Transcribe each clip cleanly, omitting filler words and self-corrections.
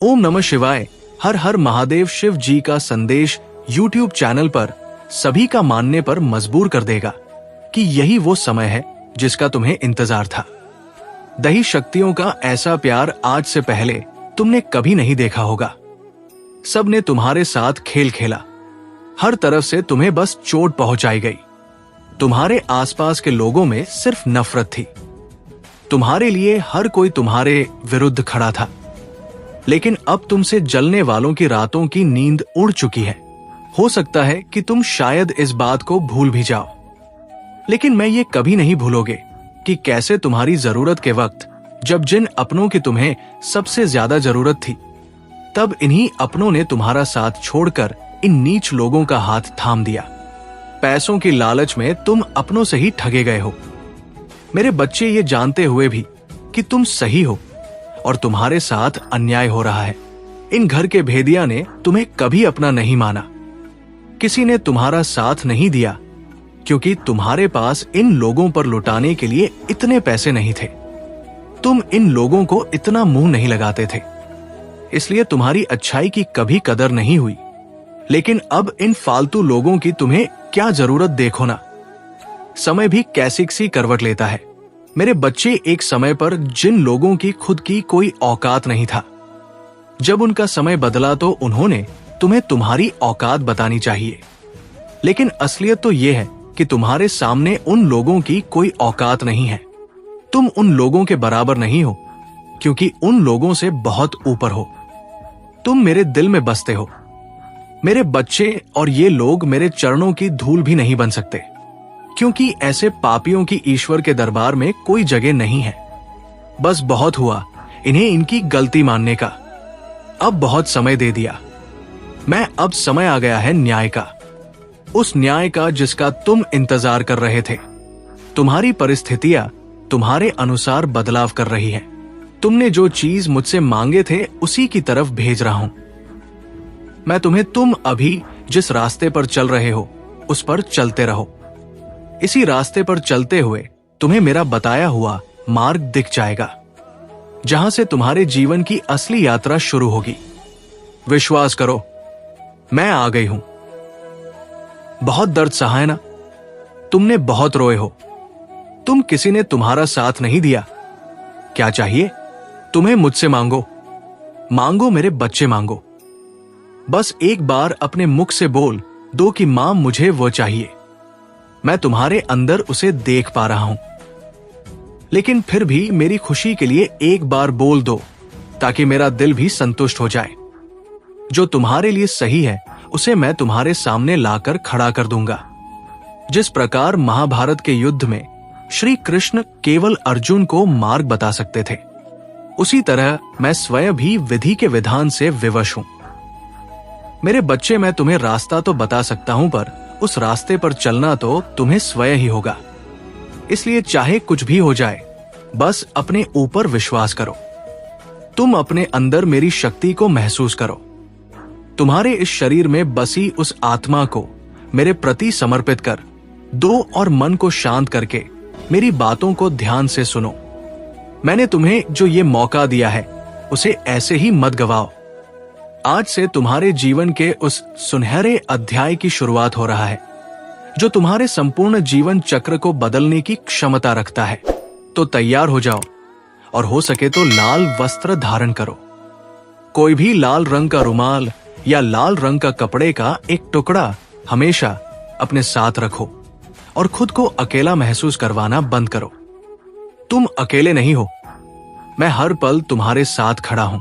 ओम नमः शिवाय। हर हर महादेव शिव जी का संदेश यूट्यूब चैनल पर सभी का मानने पर मजबूर कर देगा कि यही वो समय है जिसका तुम्हें इंतजार था। दही शक्तियों का ऐसा प्यार आज से पहले तुमने कभी नहीं देखा होगा। सबने तुम्हारे साथ खेल खेला, हर तरफ से तुम्हें बस चोट पहुंचाई गई। तुम्हारे आसपास के लोगों में सिर्फ नफरत थी। तुम्हारे लिए हर कोई तुम्हारे विरुद्ध खड़ा था। लेकिन अब तुमसे जलने वालों की रातों की नींद उड़ चुकी है। हो सकता है कि तुम शायद इस बात को भूल भी जाओ, लेकिन मैं ये कभी नहीं भूलोगे कि कैसे तुम्हारी जरूरत के वक्त, जब जिन अपनों की तुम्हें सबसे ज्यादा जरूरत थी, तब इन्हीं अपनों ने तुम्हारा साथ छोड़कर इन नीच लोगों का हाथ थाम दिया। पैसों की लालच में तुम अपनों से ही ठगे गए हो। मेरे बच्चे ये जानते हुए भी कि तुम सही हो और तुम्हारे साथ अन्याय हो रहा है, इन घर के भेदिया ने तुम्हें कभी अपना नहीं माना। किसी ने तुम्हारा साथ नहीं दिया क्योंकि तुम्हारे पास इन लोगों पर लुटाने के लिए इतने पैसे नहीं थे। तुम इन लोगों को इतना मुंह नहीं लगाते थे, इसलिए तुम्हारी अच्छाई की कभी कदर नहीं हुई। लेकिन अब इन फालतू लोगों की तुम्हें क्या जरूरत, देखो ना। समय भी कैसी सी करवट लेता है। मेरे बच्चे, एक समय पर जिन लोगों की खुद की कोई औकात नहीं था, जब उनका समय बदला तो उन्होंने तुम्हें तुम्हारी औकात बतानी चाहिए। लेकिन असलियत तो यह है कि तुम्हारे सामने उन लोगों की कोई औकात नहीं है। तुम उन लोगों के बराबर नहीं हो क्योंकि उन लोगों से बहुत ऊपर हो। तुम मेरे दिल में बसते हो। मेरे बच्चे और ये लोग मेरे चरणों की धूल भी नहीं बन सकते क्योंकि ऐसे पापियों की ईश्वर के दरबार में कोई जगह नहीं है। बस बहुत हुआ इन्हें इनकी गलती मानने का। अब बहुत समय दे दिया। अब समय आ गया है न्याय का, उस न्याय का जिसका तुम इंतजार कर रहे थे। तुम्हारी परिस्थितियां तुम्हारे अनुसार बदलाव कर रही है। तुमने जो चीज मुझसे मांगे थे उसी की तरफ भेज रहा हूं। मैं तुम्हें, तुम अभी जिस रास्ते पर चल रहे हो उस पर चलते रहो। इसी रास्ते पर चलते हुए तुम्हें मेरा बताया हुआ मार्ग दिख जाएगा, जहां से तुम्हारे जीवन की असली यात्रा शुरू होगी। विश्वास करो, मैं आ गई हूं। बहुत दर्द सहा है ना? तुमने बहुत रोए हो। तुम किसी ने तुम्हारा साथ नहीं दिया। क्या चाहिए तुम्हें? मुझसे मांगो, मांगो मेरे बच्चे, मांगो। बस एक बार अपने मुख से बोल दो कि मां, मुझे वो चाहिए। मैं तुम्हारे अंदर उसे देख पा रहा हूं। लेकिन फिर भी मेरी खुशी के लिए एक बार बोल दो ताकि मेरा दिल भी संतुष्ट हो जाए। जो तुम्हारे लिए सही है उसे मैं तुम्हारे सामने लाकर खड़ा कर दूंगा। जिस प्रकार महाभारत के युद्ध में श्री कृष्ण केवल अर्जुन को मार्ग बता सकते थे, उसी तरह मैं स्वयं भी विधि के विधान से विवश हूं। मेरे बच्चे, मैं तुम्हें रास्ता तो बता सकता हूं, पर उस रास्ते पर चलना तो तुम्हें स्वयं ही होगा। इसलिए चाहे कुछ भी हो जाए, बस अपने ऊपर विश्वास करो। तुम अपने अंदर मेरी शक्ति को महसूस करो। तुम्हारे इस शरीर में बसी उस आत्मा को मेरे प्रति समर्पित कर दो और मन को शांत करके मेरी बातों को ध्यान से सुनो। मैंने तुम्हें जो ये मौका दिया है उसे ऐसे ही मत गवाओ। आज से तुम्हारे जीवन के उस सुनहरे अध्याय की शुरुआत हो रहा है जो तुम्हारे संपूर्ण जीवन चक्र को बदलने की क्षमता रखता है। तो तैयार हो जाओ और हो सके तो लाल वस्त्र धारण करो। कोई भी लाल रंग का रुमाल या लाल रंग का कपड़े का एक टुकड़ा हमेशा अपने साथ रखो और खुद को अकेला महसूस करवाना बंद करो। तुम अकेले नहीं हो। मैं हर पल तुम्हारे साथ खड़ा हूं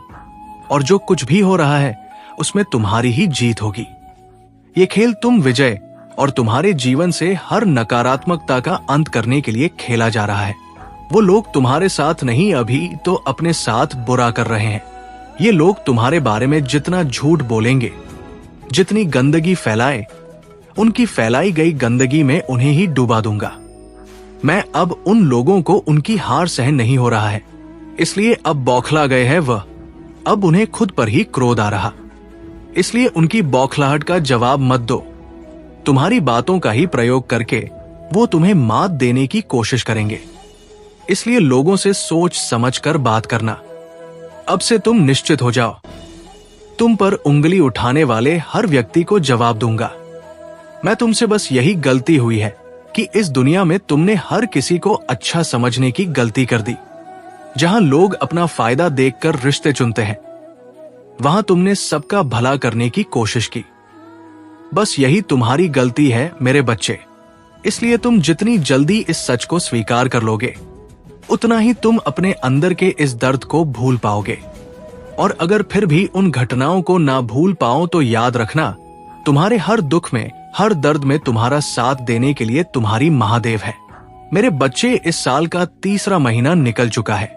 और जो कुछ भी हो रहा है उसमें तुम्हारी ही जीत होगी। ये खेल तुम विजय और तुम्हारे जीवन से हर नकारात्मकता का अंत करने के लिए खेला जा रहा है। वो लोग तुम्हारे साथ नहीं, अभी तो अपने साथ बुरा कर रहे हैं। ये लोग तुम्हारे बारे में जितना झूठ बोलेंगे, जितनी गंदगी फैलाए, उनकी फैलाई गई गंदगी में उन्हें ही डुबा दूंगा। मैं अब उन लोगों को उनकी हार सहन नहीं हो रहा है, इसलिए अब बौखला गए हैं वह। अब उन्हें खुद पर ही क्रोध आ रहा, इसलिए उनकी बौखलाहट का जवाब मत दो। तुम्हारी बातों का ही प्रयोग करके वो तुम्हें मात देने की कोशिश करेंगे। इसलिए लोगों से सोच समझ कर बात करना। अब से तुम निश्चित हो जाओ तुम पर उंगली उठाने वाले हर व्यक्ति को जवाब दूंगा। मैं तुमसे बस यही गलती हुई है कि इस दुनिया में तुमने हर किसी को अच्छा समझने की गलती कर दी। जहां लोग अपना फायदा देखकर रिश्ते चुनते हैं, वहां तुमने सबका भला करने की कोशिश की। बस यही तुम्हारी गलती है मेरे बच्चे। इसलिए तुम जितनी जल्दी इस सच को स्वीकार कर लोगे, उतना ही तुम अपने अंदर के इस दर्द को भूल पाओगे। और अगर फिर भी उन घटनाओं को ना भूल पाओ तो याद रखना, तुम्हारे हर दुख में, हर दर्द में तुम्हारा साथ देने के लिए तुम्हारी महादेव है। मेरे बच्चे, इस साल का तीसरा महीना निकल चुका है।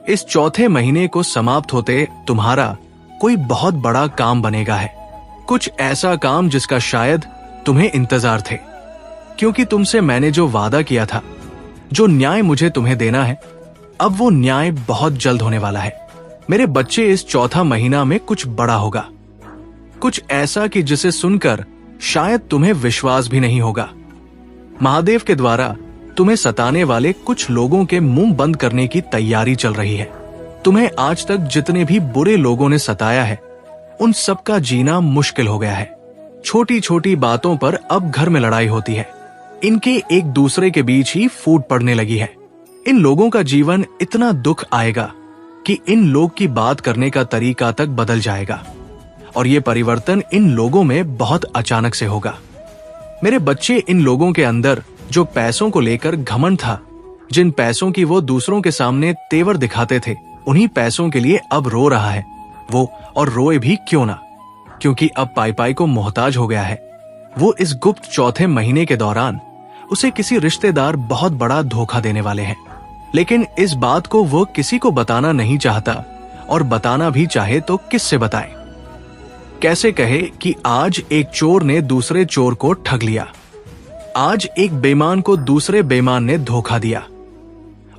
इस चौथे महीने को समाप्त होते तुम्हारा कोई बहुत बड़ा काम बनेगा है। कुछ ऐसा काम जिसका शायद तुम्हें इंतजार थे, क्योंकि तुमसे मैंने जो वादा किया था, जो न्याय मुझे तुम्हें देना है, अब वो न्याय बहुत जल्द होने वाला है। मेरे बच्चे, इस चौथा महीना में कुछ बड़ा होगा, कुछ ऐसा कि जिसे सुनकर शायद तुम्हें विश्वास भी नहीं होगा। महादेव के द्वारा तुम्हें सताने वाले कुछ लोगों के मुंह बंद करने की तैयारी चल रही है। तुम्हें आज तक जितने भी बुरे लोगों ने सताया है, उन सबका जीना मुश्किल हो गया है। छोटी छोटी बातों पर अब घर में लड़ाई होती है। इनके एक दूसरे के बीच ही फूट पड़ने लगी है। इन लोगों का जीवन इतना दुख आएगा कि इन लोग की बात करने का तरीका तक बदल जाएगा, और ये परिवर्तन इन लोगों में बहुत अचानक से होगा। मेरे बच्चे, इन लोगों के अंदर जो पैसों को लेकर घमंड था, जिन पैसों की वो दूसरों के सामने तेवर दिखाते थे, उन्हीं पैसों के लिए अब रो रहा है वो, और रोए भी क्यों ना, क्योंकि अब पाई पाई को मोहताज हो गया है। वो इस गुप्त चौथे महीने के दौरान उसे किसी रिश्तेदार बहुत बड़ा धोखा देने वाले हैं, लेकिन इस बात को वो किसी को बताना नहीं चाहता, और बताना भी चाहे तो किससे बताए। कैसे कहे कि आज एक चोर ने दूसरे चोर को ठग लिया, आज एक बेईमान को दूसरे बेईमान ने धोखा दिया,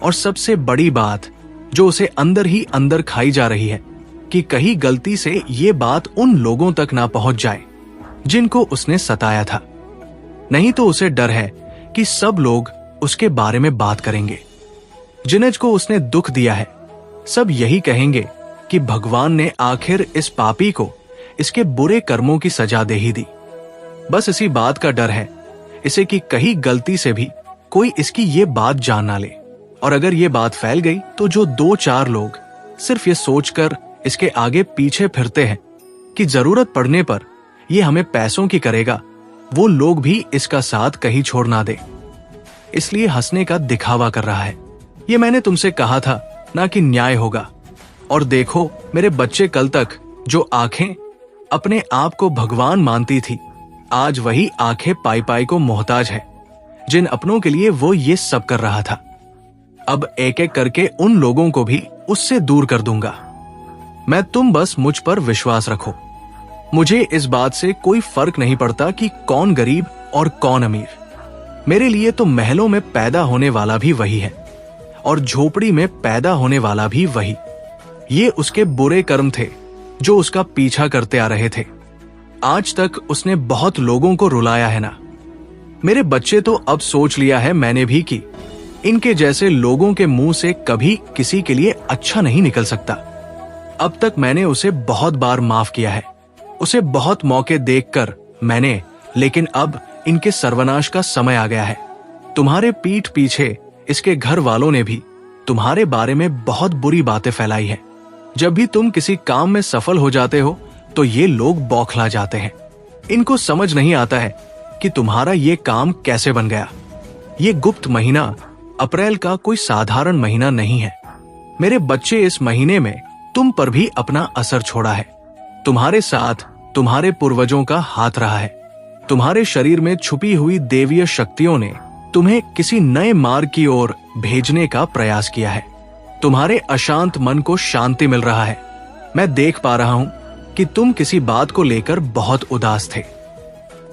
और सबसे बड़ी बात जो उसे अंदर ही अंदर खाई जा रही है कि कहीं गलती से ये बात उन लोगों तक ना पहुंच जाए जिनको उसने सताया था। नहीं तो उसे डर है कि सब लोग उसके बारे में बात करेंगे। जिनज को उसने दुख दिया है, सब यही कहेंगे कि भगवान ने आखिर इस पापी को इसके बुरे कर्मों की सजा दे ही दी। बस इसी बात का डर है इसे कि कहीं गलती से भी कोई इसकी ये बात जान ना ले, और अगर ये बात फैल गई तो जो 2-4 लोग सिर्फ ये सोचकर इसके आगे पीछे फिरते हैं कि जरूरत पड़ने पर ये हमें पैसों की करेगा, वो लोग भी इसका साथ कहीं छोड़ ना दे, इसलिए हंसने का दिखावा कर रहा है। ये मैंने तुमसे कहा था ना कि न्याय होगा। और देखो मेरे बच्चे, कल तक जो आंखें अपने आप को भगवान मानती थी, आज वही आंखें पाई पाई को मोहताज है। जिन अपनों के लिए वो ये सब कर रहा था, अब एक एक करके उन लोगों को भी उससे दूर कर दूंगा मैं। तुम बस मुझ पर विश्वास रखो। मुझे इस बात से कोई फर्क नहीं पड़ता कि कौन गरीब और कौन अमीर। मेरे लिए तो महलों में पैदा होने वाला भी वही है, और झोपड़ी में पैदा होने वाला भी वही। ये उसके बुरे कर्म थे जो उसका पीछा करते आ रहे थे। आज तक उसने बहुत लोगों को रुलाया है ना। मेरे बच्चे, तो अब सोच लिया है मैंने भी कि इनके जैसे लोगों के मुंह से कभी किसी के लिए अच्छा नहीं निकल सकता। अब तक मैंने उसे बहुत बार माफ किया है, उसे बहुत मौके देखकर मैंने, लेकिन अब इनके सर्वनाश का समय आ गया है। तुम्हारे पीठ पीछे इसके घर वालों ने भी तुम्हारे बारे में बहुत बुरी बातें फैलाई है। जब भी तुम किसी काम में सफल हो जाते हो तो ये लोग बौखला जाते हैं। इनको समझ नहीं आता है कि तुम्हारा ये काम कैसे बन गया। ये गुप्त महीना अप्रैल का कोई साधारण महीना नहीं है। मेरे बच्चे, इस महीने में तुम पर भी अपना असर छोड़ा है। तुम्हारे साथ तुम्हारे पूर्वजों का हाथ रहा है। तुम्हारे शरीर में छुपी हुई देवीय शक्तियों ने तुम्हें किसी नए मार्ग की ओर भेजने का प्रयास किया है। तुम्हारे अशांत मन को शांति मिल रहा है। मैं देख पा रहा हूं कि तुम किसी बात को लेकर बहुत उदास थे।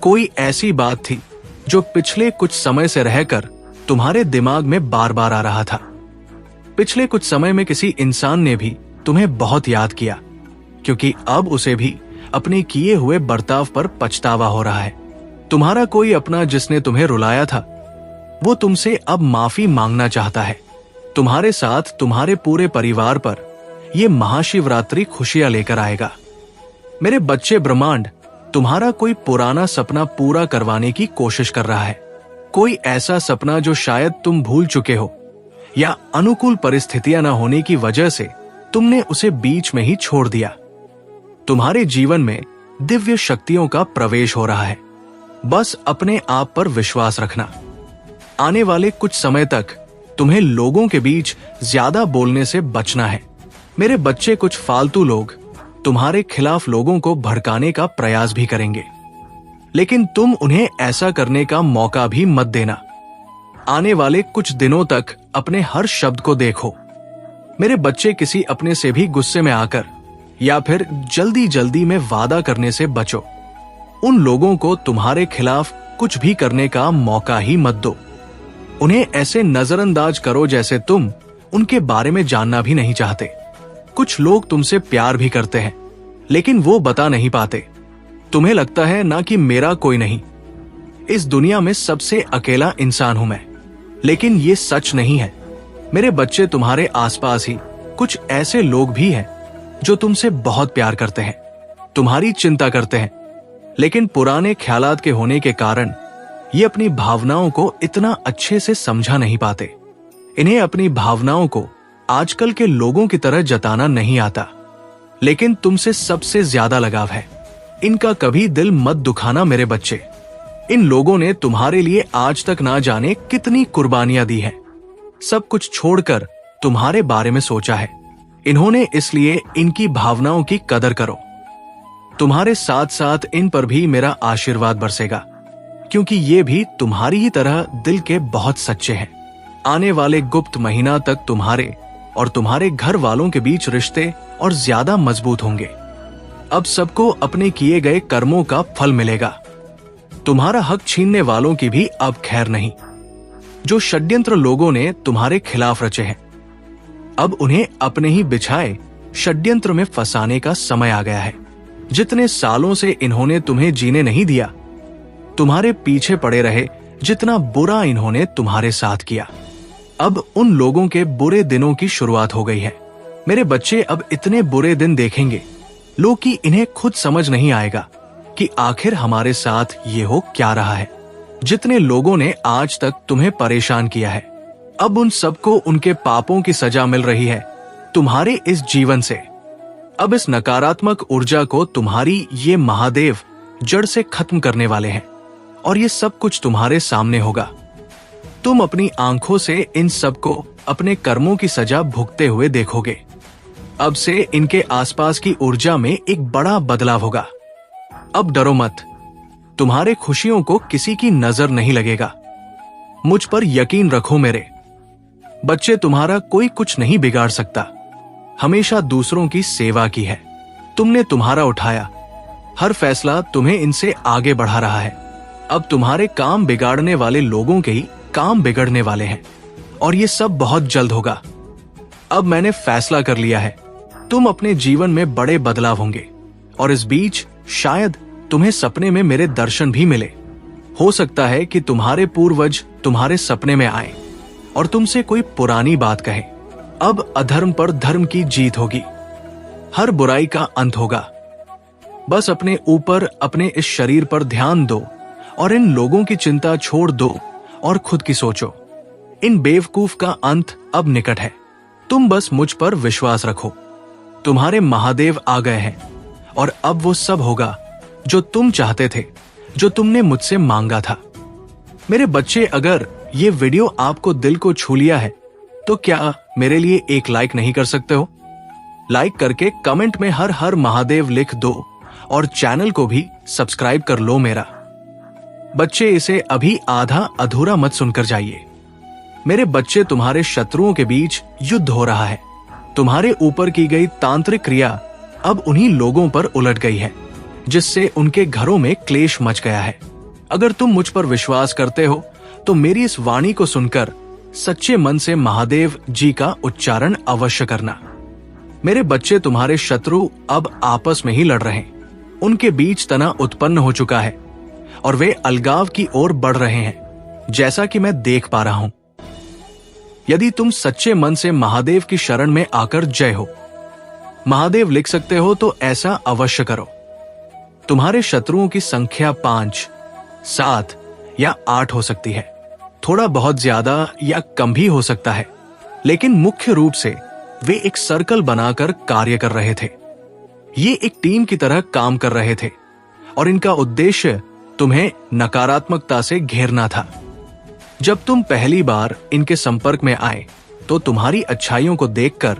कोई ऐसी बात थी जो पिछले कुछ समय से रहकर तुम्हारे दिमाग में बार बार आ रहा था। पिछले कुछ समय में किसी इंसान ने भी तुम्हें बहुत याद किया, क्योंकि अब उसे भी अपने किए हुए बर्ताव पर पछतावा हो रहा है। तुम्हारा कोई अपना जिसने तुम्हें रुलाया था, वो तुमसे अब माफी मांगना चाहता है। तुम्हारे साथ तुम्हारे पूरे परिवार पर यह महाशिवरात्रि खुशियां लेकर आएगा। मेरे बच्चे, ब्रह्मांड तुम्हारा कोई पुराना सपना पूरा करवाने की कोशिश कर रहा है। कोई ऐसा सपना जो शायद तुम भूल चुके हो, या अनुकूल परिस्थितियां न होने की वजह से तुमने उसे बीच में ही छोड़ दिया। तुम्हारे जीवन में दिव्य शक्तियों का प्रवेश हो रहा है। बस अपने आप पर विश्वास रखना। आने वाले कुछ समय तक तुम्हें लोगों के बीच ज्यादा बोलने से बचना है। मेरे बच्चे, कुछ फालतू लोग तुम्हारे खिलाफ लोगों को भड़काने का प्रयास भी करेंगे, लेकिन तुम उन्हें ऐसा करने का मौका भी मत देना। आने वाले कुछ दिनों तक अपने हर शब्द को देखो। मेरे बच्चे, किसी अपने से भी गुस्से में आकर या फिर जल्दी जल्दी में वादा करने से बचो। उन लोगों को तुम्हारे खिलाफ कुछ भी करने का मौका ही मत दो। उन्हें ऐसे नजरअंदाज करो जैसे तुम उनके बारे में जानना भी नहीं चाहते। कुछ लोग तुमसे प्यार भी करते हैं, लेकिन वो बता नहीं पाते। तुम्हें लगता है ना कि मेरा कोई नहीं, इस दुनिया में सबसे अकेला इंसान हूं मैं, लेकिन ये सच नहीं है। मेरे बच्चे, तुम्हारे आसपास ही कुछ ऐसे लोग भी हैं जो तुमसे बहुत प्यार करते हैं, तुम्हारी चिंता करते हैं, लेकिन पुराने ख्यालात के होने के कारण ये अपनी भावनाओं को इतना अच्छे से समझा नहीं पाते। इन्हें अपनी भावनाओं को आजकल के लोगों की तरह जताना नहीं आता, लेकिन तुमसे सबसे ज्यादा लगाव है। इनका कभी दिल मत दुखाना मेरे बच्चे। इन लोगों ने तुम्हारे लिए आज तक ना जाने कितनी कुर्बानियां दी हैं। सब कुछ छोड़कर तुम्हारे बारे में सोचा है इन्होंने, इसलिए इनकी भावनाओं की कदर करो। तुम्हारे साथ साथ इन पर भी मेरा आशीर्वाद बरसेगा, क्योंकि ये भी तुम्हारी ही तरह दिल के बहुत सच्चे हैं। आने वाले गुप्त महीना तक तुम्हारे और तुम्हारे घर वालों के बीच रिश्ते और ज्यादा मजबूत होंगे। अब सबको अपने किए गए कर्मों का फल मिलेगा। तुम्हारा हक छीनने वालों की भी अब खैर नहीं। जो षड्यंत्र लोगों ने तुम्हारे खिलाफ रचे हैं, अब उन्हें अपने ही बिछाए षड्यंत्र में फंसाने का समय आ गया है। जितने सालों से इन्होंने तुम्हें जीने नहीं दिया, तुम्हारे पीछे पड़े रहे, जितना बुरा इन्होंने तुम्हारे साथ किया, अब उन लोगों के बुरे दिनों की शुरुआत हो गई है। मेरे बच्चे, अब इतने बुरे दिन देखेंगे लोग कि इन्हें खुद समझ नहीं आएगा कि आखिर हमारे साथ ये हो क्या रहा है। जितने लोगों ने आज तक तुम्हें परेशान किया है, अब उन सबको उनके पापों की सजा मिल रही है तुम्हारे इस जीवन से। अब इस नकारात्मक ऊर्जा को तुम्हारी ये महादेव जड़ से खत्म करने वाले हैं, और ये सब कुछ तुम्हारे सामने होगा। तुम अपनी आंखों से इन सबको अपने कर्मों की सजा भुगते हुए देखोगे। अब से इनके आसपास की ऊर्जा में एक बड़ा बदलाव होगा। अब डरो मत, तुम्हारे खुशियों को किसी की नजर नहीं लगेगा। मुझ पर यकीन रखो मेरे बच्चे, तुम्हारा कोई कुछ नहीं बिगाड़ सकता। हमेशा दूसरों की सेवा की है, तुमने तुम्हारा उठाया। हर फैसला तुम्हें इनसे आगे बढ़ा रहा है। अब तुम्हारे काम बिगाड़ने वाले लोगों के ही काम बिगड़ने वाले हैं, और ये सब बहुत जल्द होगा। अब मैंने फैसला कर लिया है, तुम अपने जीवन में बड़े बदलाव होंगे, और इस बीच शायद तुम्हें सपने में मेरे दर्शन भी मिले। हो सकता है कि तुम्हारे पूर्वज तुम्हारे सपने में आए और तुमसे कोई पुरानी बात कहे। अब अधर्म पर धर्म की जीत होगी, हर बुराई का अंत होगा। बस अपने ऊपर, अपने इस शरीर पर ध्यान दो और इन लोगों की चिंता छोड़ दो और खुद की सोचो। इन बेवकूफ का अंत अब निकट है। तुम बस मुझ पर विश्वास रखो। तुम्हारे महादेव आ गए हैं, और अब वो सब होगा जो तुम चाहते थे, जो तुमने मुझसे मांगा था। मेरे बच्चे, अगर ये वीडियो आपको दिल को छू लिया है, तो क्या मेरे लिए एक लाइक नहीं कर सकते हो? लाइक करके कमेंट में हर हर महादेव लिख दो, और चैनल को भी सब्सक्राइब कर लो मेरा। बच्चे, इसे अभी आधा अधूरा मत सुनकर जाइए। मेरे बच्चे, तुम्हारे शत्रुओं के बीच युद्ध हो रहा है। तुम्हारे ऊपर की गई तांत्रिक क्रिया अब उन्हीं लोगों पर उलट गई है, जिससे उनके घरों में क्लेश मच गया है। अगर तुम मुझ पर विश्वास करते हो, तो मेरी इस वाणी को सुनकर सच्चे मन से महादेव जी का उच्चारण अवश्य करना। मेरे बच्चे, तुम्हारे शत्रु अब आपस में ही लड़ रहे हैं। उनके बीच तनाव उत्पन्न हो चुका है, और वे अलगाव की ओर बढ़ रहे हैं, जैसा कि मैं देख पा रहा हूं। यदि तुम सच्चे मन से महादेव की शरण में आकर जय हो महादेव लिख सकते हो, तो ऐसा अवश्य करो। तुम्हारे शत्रुओं की संख्या 5, 7 या 8 हो सकती है। थोड़ा बहुत ज्यादा या कम भी हो सकता है, लेकिन मुख्य रूप से वे एक सर्कल बनाकर कार्य कर रहे थे। ये एक टीम की तरह काम कर रहे थे और इनका उद्देश्य तुम्हें नकारात्मकता से घेरना था। जब तुम पहली बार इनके संपर्क में आए तो तुम्हारी अच्छाइयों को देखकर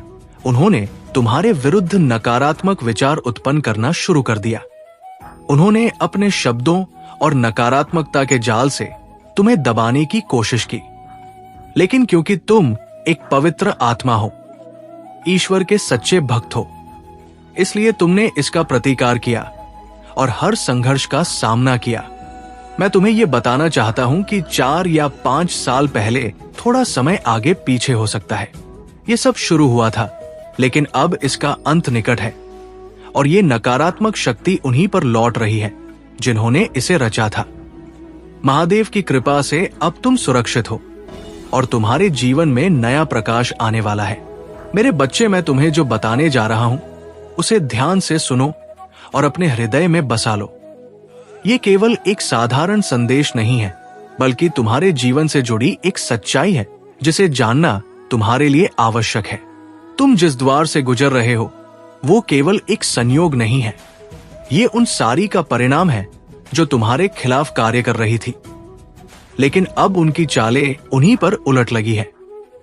उन्होंने तुम्हारे विरुद्ध नकारात्मक विचार उत्पन्न करना शुरू कर दिया। उन्होंने अपने शब्दों और नकारात्मकता के जाल से तुम्हें दबाने की कोशिश की, लेकिन क्योंकि तुम एक पवित्र आत्मा हो, ईश्वर के सच्चे भक्त हो, इसलिए तुमने इसका प्रतिकार किया और हर संघर्ष का सामना किया। मैं तुम्हें यह बताना चाहता हूं कि 4 या 5 साल पहले थोड़ा समय आगे पीछे हो सकता है, यह सब शुरू हुआ था, लेकिन अब इसका अंत निकट है और ये नकारात्मक शक्ति उन्हीं पर लौट रही है जिन्होंने इसे रचा था। महादेव की कृपा से अब तुम सुरक्षित हो और तुम्हारे जीवन में नया प्रकाश आने वाला है। मेरे बच्चे, मैं तुम्हें जो बताने जा रहा हूं उसे ध्यान से सुनो और अपने हृदय में बसा लो। ये केवल एक साधारण संदेश नहीं है, बल्कि तुम्हारे जीवन से जुड़ी एक सच्चाई है जिसे जानना तुम्हारे लिए आवश्यक है। तुम जिस द्वार से गुजर रहे हो वो केवल एक संयोग नहीं है, ये उन सारी का परिणाम है जो तुम्हारे खिलाफ कार्य कर रही थी, लेकिन अब उनकी चालें उन्हीं पर उलट लगी है।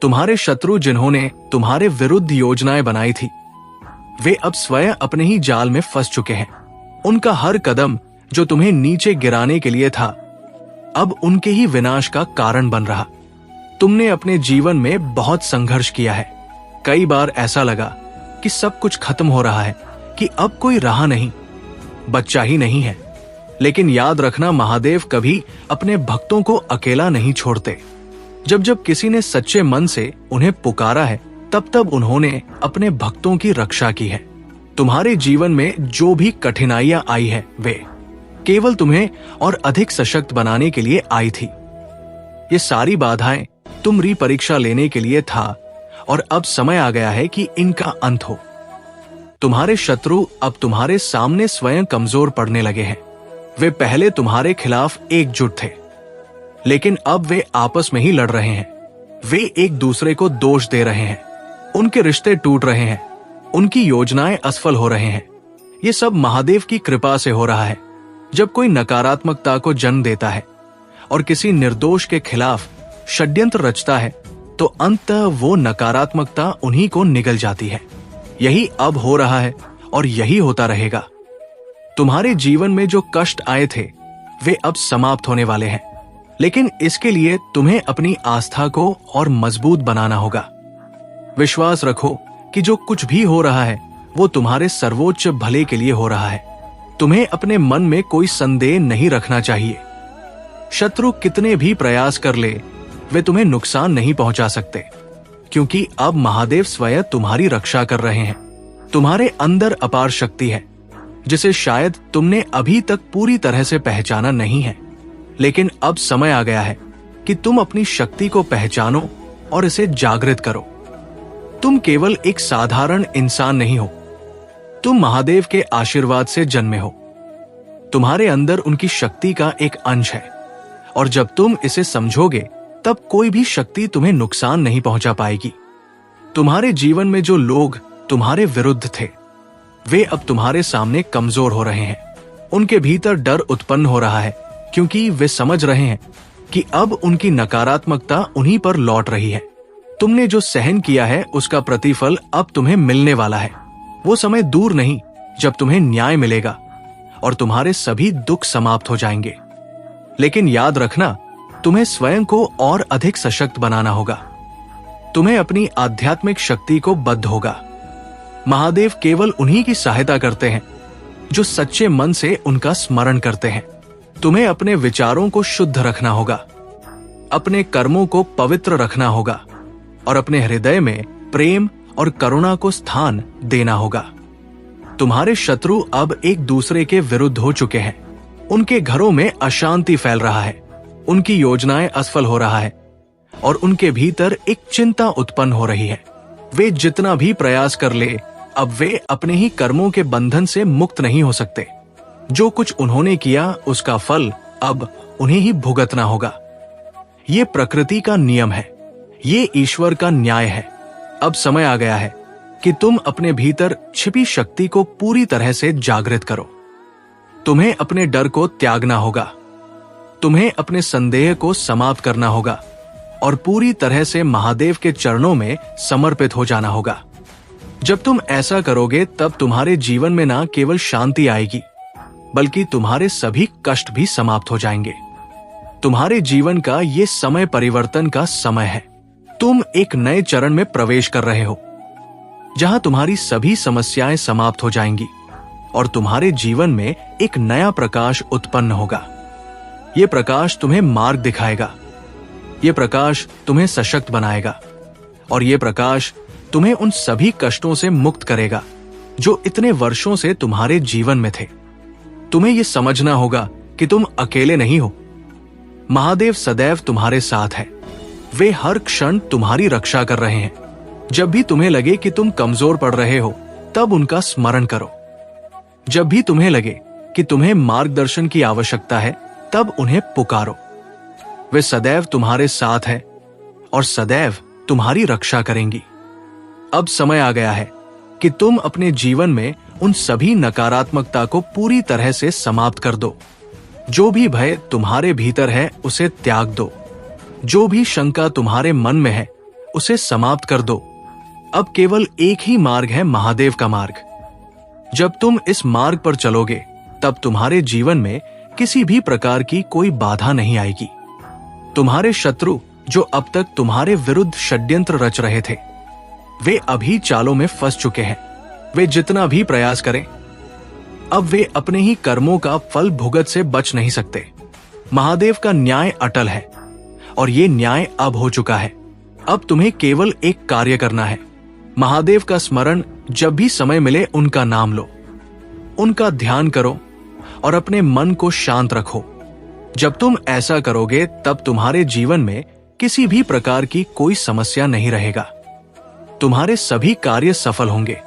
तुम्हारे शत्रु जिन्होंने तुम्हारे विरुद्ध योजनाएं बनाई थी, वे अब स्वयं अपने ही जाल में फंस चुके हैं। उनका हर कदम जो तुम्हें नीचे गिराने के लिए था, अब उनके ही विनाश का कारण बन रहा। तुमने अपने जीवन में बहुत संघर्ष किया है। कई बार ऐसा लगा कि सब कुछ खत्म हो रहा है, कि अब कोई राह नहीं, बच्चा ही नहीं है। लेकिन याद रखना, महादेव कभी अपने भक्तों को अकेला नहीं छोड़ते। जब जब किसी ने सच्चे मन से उन्हें पुकारा है, तब तब उन्होंने अपने भक्तों की रक्षा की है। तुम्हारे जीवन में जो भी कठिनाइयां आई है, वे केवल तुम्हें और अधिक सशक्त बनाने के लिए आई थी। ये सारी बाधाएं तुम्हारी परीक्षा लेने के लिए था और अब समय आ गया है कि इनका अंत हो। तुम्हारे शत्रु अब तुम्हारे सामने स्वयं कमजोर पड़ने लगे हैं। वे पहले तुम्हारे खिलाफ एकजुट थे, लेकिन अब वे आपस में ही लड़ रहे हैं। वे एक दूसरे को दोष दे रहे हैं, उनके रिश्ते टूट रहे हैं, उनकी योजनाएं असफल हो रहे हैं। ये सब महादेव की कृपा से हो रहा है। जब कोई नकारात्मकता को जन्म देता है और किसी निर्दोष के खिलाफ षड्यंत्र रचता है, तो अंततः वो नकारात्मकता उन्हीं को निगल जाती है। यही अब हो रहा है और यही होता रहेगा। तुम्हारे जीवन में जो कष्ट आए थे, वे अब समाप्त होने वाले हैं, लेकिन इसके लिए तुम्हें अपनी आस्था को और मजबूत बनाना होगा। विश्वास रखो कि जो कुछ भी हो रहा है वो तुम्हारे सर्वोच्च भले के लिए हो रहा है। तुम्हें अपने मन में कोई संदेह नहीं रखना चाहिए। शत्रु कितने भी प्रयास कर ले, वे तुम्हें नुकसान नहीं पहुंचा सकते, क्योंकि अब महादेव स्वयं तुम्हारी रक्षा कर रहे हैं। तुम्हारे अंदर अपार शक्ति है जिसे शायद तुमने अभी तक पूरी तरह से पहचाना नहीं है, लेकिन अब समय आ गया है कि तुम अपनी शक्ति को पहचानो और इसे जागृत करो। तुम केवल एक साधारण इंसान नहीं हो, तुम महादेव के आशीर्वाद से जन्मे हो। तुम्हारे अंदर उनकी शक्ति का एक अंश है और जब तुम इसे समझोगे तब कोई भी शक्ति तुम्हें नुकसान नहीं पहुंचा पाएगी। तुम्हारे जीवन में जो लोग तुम्हारे विरुद्ध थे, वे अब तुम्हारे सामने कमजोर हो रहे हैं। उनके भीतर डर उत्पन्न हो रहा है, क्योंकि वे समझ रहे हैं कि अब उनकी नकारात्मकता उन्हीं पर लौट रही है। तुमने जो सहन किया है उसका प्रतिफल अब तुम्हें मिलने वाला है। वो समय दूर नहीं जब तुम्हें न्याय मिलेगा और तुम्हारे सभी दुख समाप्त हो जाएंगे। लेकिन याद रखना, तुम्हें स्वयं को और अधिक सशक्त बनाना होगा। तुम्हें अपनी आध्यात्मिक शक्ति को बद्ध होगा। महादेव केवल उन्हीं की सहायता करते हैं जो सच्चे मन से उनका स्मरण करते हैं। तुम्हें अपने विचारों को शुद्ध रखना होगा, अपने कर्मों को पवित्र रखना होगा और अपने हृदय में प्रेम और करुणा को स्थान देना होगा। तुम्हारे शत्रु अब एक दूसरे के विरुद्ध हो चुके हैं। उनके घरों में अशांति फैल रहा है, उनकी योजनाएं असफल हो रहा है और उनके भीतर एक चिंता उत्पन्न हो रही है। वे जितना भी प्रयास कर ले, अब वे अपने ही कर्मों के बंधन से मुक्त नहीं हो सकते। जो कुछ उन्होंने किया उसका फल अब उन्हें ही भुगतना होगा। ये प्रकृति का नियम है, ये ईश्वर का न्याय है। अब समय आ गया है कि तुम अपने भीतर छिपी शक्ति को पूरी तरह से जागृत करो। तुम्हें अपने डर को त्यागना होगा, तुम्हें अपने संदेह को समाप्त करना होगा और पूरी तरह से महादेव के चरणों में समर्पित हो जाना होगा। जब तुम ऐसा करोगे तब तुम्हारे जीवन में ना केवल शांति आएगी, बल्कि तुम्हारे सभी कष्ट भी समाप्त हो जाएंगे। तुम्हारे जीवन का ये समय परिवर्तन का समय है। तुम एक नए चरण में प्रवेश कर रहे हो, जहां तुम्हारी सभी समस्याएं समाप्त हो जाएंगी और तुम्हारे जीवन में एक नया प्रकाश उत्पन्न होगा। ये प्रकाश तुम्हें मार्ग दिखाएगा, ये प्रकाश तुम्हें सशक्त बनाएगा और ये प्रकाश तुम्हें उन सभी कष्टों से मुक्त करेगा जो इतने वर्षों से तुम्हारे जीवन में थे। तुम्हें यह समझना होगा कि तुम अकेले नहीं हो। महादेव सदैव तुम्हारे साथ है। वे हर क्षण तुम्हारी रक्षा कर रहे हैं। जब भी तुम्हें लगे कि तुम कमजोर पड़ रहे हो, तब उनका स्मरण करो। जब भी तुम्हें लगे कि तुम्हें मार्गदर्शन की आवश्यकता है, तब उन्हें पुकारो। वे सदैव तुम्हारे साथ है और सदैव तुम्हारी रक्षा करेंगी। अब समय आ गया है कि तुम अपने जीवन में उन सभी नकारात्मकता को पूरी तरह से समाप्त कर दो। जो भी भय तुम्हारे भीतर है उसे त्याग दो। जो भी शंका तुम्हारे मन में है उसे समाप्त कर दो। अब केवल एक ही मार्ग है, महादेव का मार्ग। जब तुम इस मार्ग पर चलोगे तब तुम्हारे जीवन में किसी भी प्रकार की कोई बाधा नहीं आएगी। तुम्हारे शत्रु जो अब तक तुम्हारे विरुद्ध षड्यंत्र रच रहे थे, वे अभी चालों में फंस चुके हैं। वे जितना भी प्रयास करें, अब वे अपने ही कर्मों का फल भुगत से बच नहीं सकते। महादेव का न्याय अटल है और ये न्याय अब हो चुका है। अब तुम्हें केवल एक कार्य करना है। महादेव का स्मरण जब भी समय मिले उनका नाम लो, उनका ध्यान करो और अपने मन को शांत रखो। जब तुम ऐसा करोगे तब तुम्हारे जीवन में किसी भी प्रकार की कोई समस्या नहीं रहेगा। तुम्हारे सभी कार्य सफल होंगे,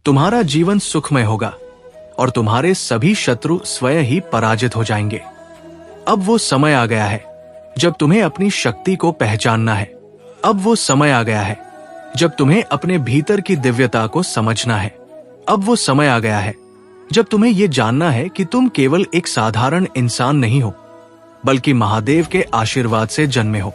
तुम्हारा जीवन सुखमय होगा और तुम्हारे सभी शत्रु स्वयं ही पराजित हो जाएंगे। अब वो समय आ गया है जब तुम्हें अपनी शक्ति को पहचानना है। अब वो समय आ गया है जब तुम्हें अपने भीतर की दिव्यता को समझना है। अब वो समय आ गया है जब तुम्हें यह जानना है कि तुम केवल एक साधारण इंसान नहीं हो, बल्कि महादेव के आशीर्वाद से जन्मे हो।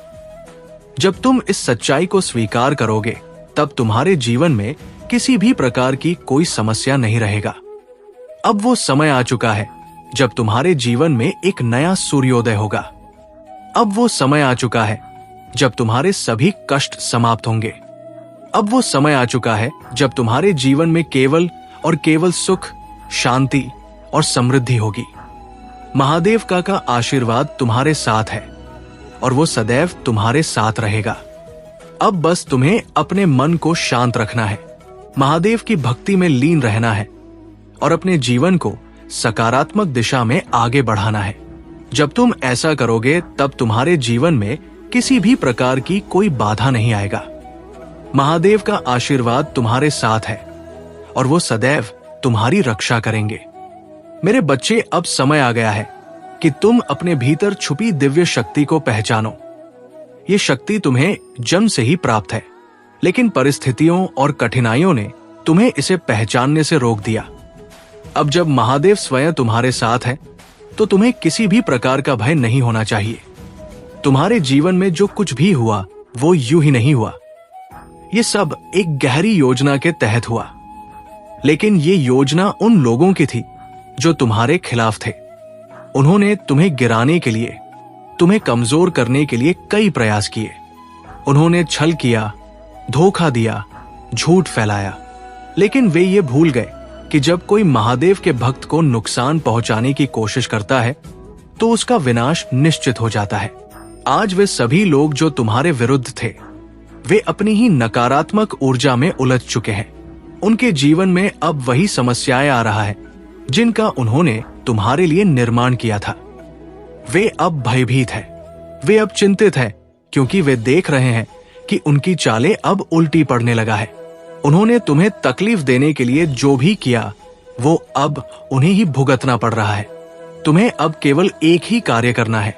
जब तुम इस सच्चाई को स्वीकार करोगे तब तुम्हारे जीवन में किसी भी प्रकार की कोई समस्या नहीं रहेगा। अब वो समय आ चुका है जब तुम्हारे जीवन में एक नया सूर्योदय होगा। अब वो समय आ चुका है जब तुम्हारे सभी कष्ट समाप्त होंगे। अब वो समय आ चुका है जब तुम्हारे जीवन में केवल और केवल सुख, शांति और समृद्धि होगी। महादेव का आशीर्वाद तुम्हारे साथ है और वो सदैव तुम्हारे साथ रहेगा। अब बस तुम्हें अपने मन को शांत रखना है, महादेव की भक्ति में लीन रहना है और अपने जीवन को सकारात्मक दिशा में आगे बढ़ाना है। जब तुम ऐसा करोगे तब तुम्हारे जीवन में किसी भी प्रकार की कोई बाधा नहीं आएगा। महादेव का आशीर्वाद तुम्हारे साथ है और वो सदैव तुम्हारी रक्षा करेंगे। मेरे बच्चे, अब समय आ गया है कि तुम अपने भीतर छुपी दिव्य शक्ति को पहचानो। ये शक्ति तुम्हें जन्म से ही प्राप्त है, लेकिन परिस्थितियों और कठिनाइयों ने तुम्हें इसे पहचानने से रोक दिया। अब जब महादेव स्वयं तुम्हारे साथ है तो तुम्हें किसी भी प्रकार का भय नहीं होना चाहिए। तुम्हारे जीवन में जो कुछ भी हुआ वो यूं ही नहीं हुआ। ये सब एक गहरी योजना के तहत हुआ, लेकिन ये योजना उन लोगों की थी जो तुम्हारे खिलाफ थे। उन्होंने तुम्हें गिराने के लिए, तुम्हें कमजोर करने के लिए कई प्रयास किए। उन्होंने छल किया, धोखा दिया, झूठ फैलाया, लेकिन वे ये भूल गए कि जब कोई महादेव के भक्त को नुकसान पहुंचाने की कोशिश करता है तो उसका विनाश निश्चित हो जाता है। आज वे सभी लोग जो तुम्हारे विरुद्ध थे, वे अपनी ही नकारात्मक ऊर्जा में उलझ चुके हैं। उनके जीवन में अब वही समस्याएं आ रहा है जिनका उन्होंने तुम्हारे लिए निर्माण किया था। वे अब भयभीत हैं, वे अब चिंतित हैं, क्योंकि वे देख रहे हैं कि उनकी चालें अब उल्टी पड़ने लगा है। उन्होंने तुम्हें तकलीफ देने के लिए जो भी किया वो अब उन्हें ही भुगतना पड़ रहा है। तुम्हें अब केवल एक ही कार्य करना है,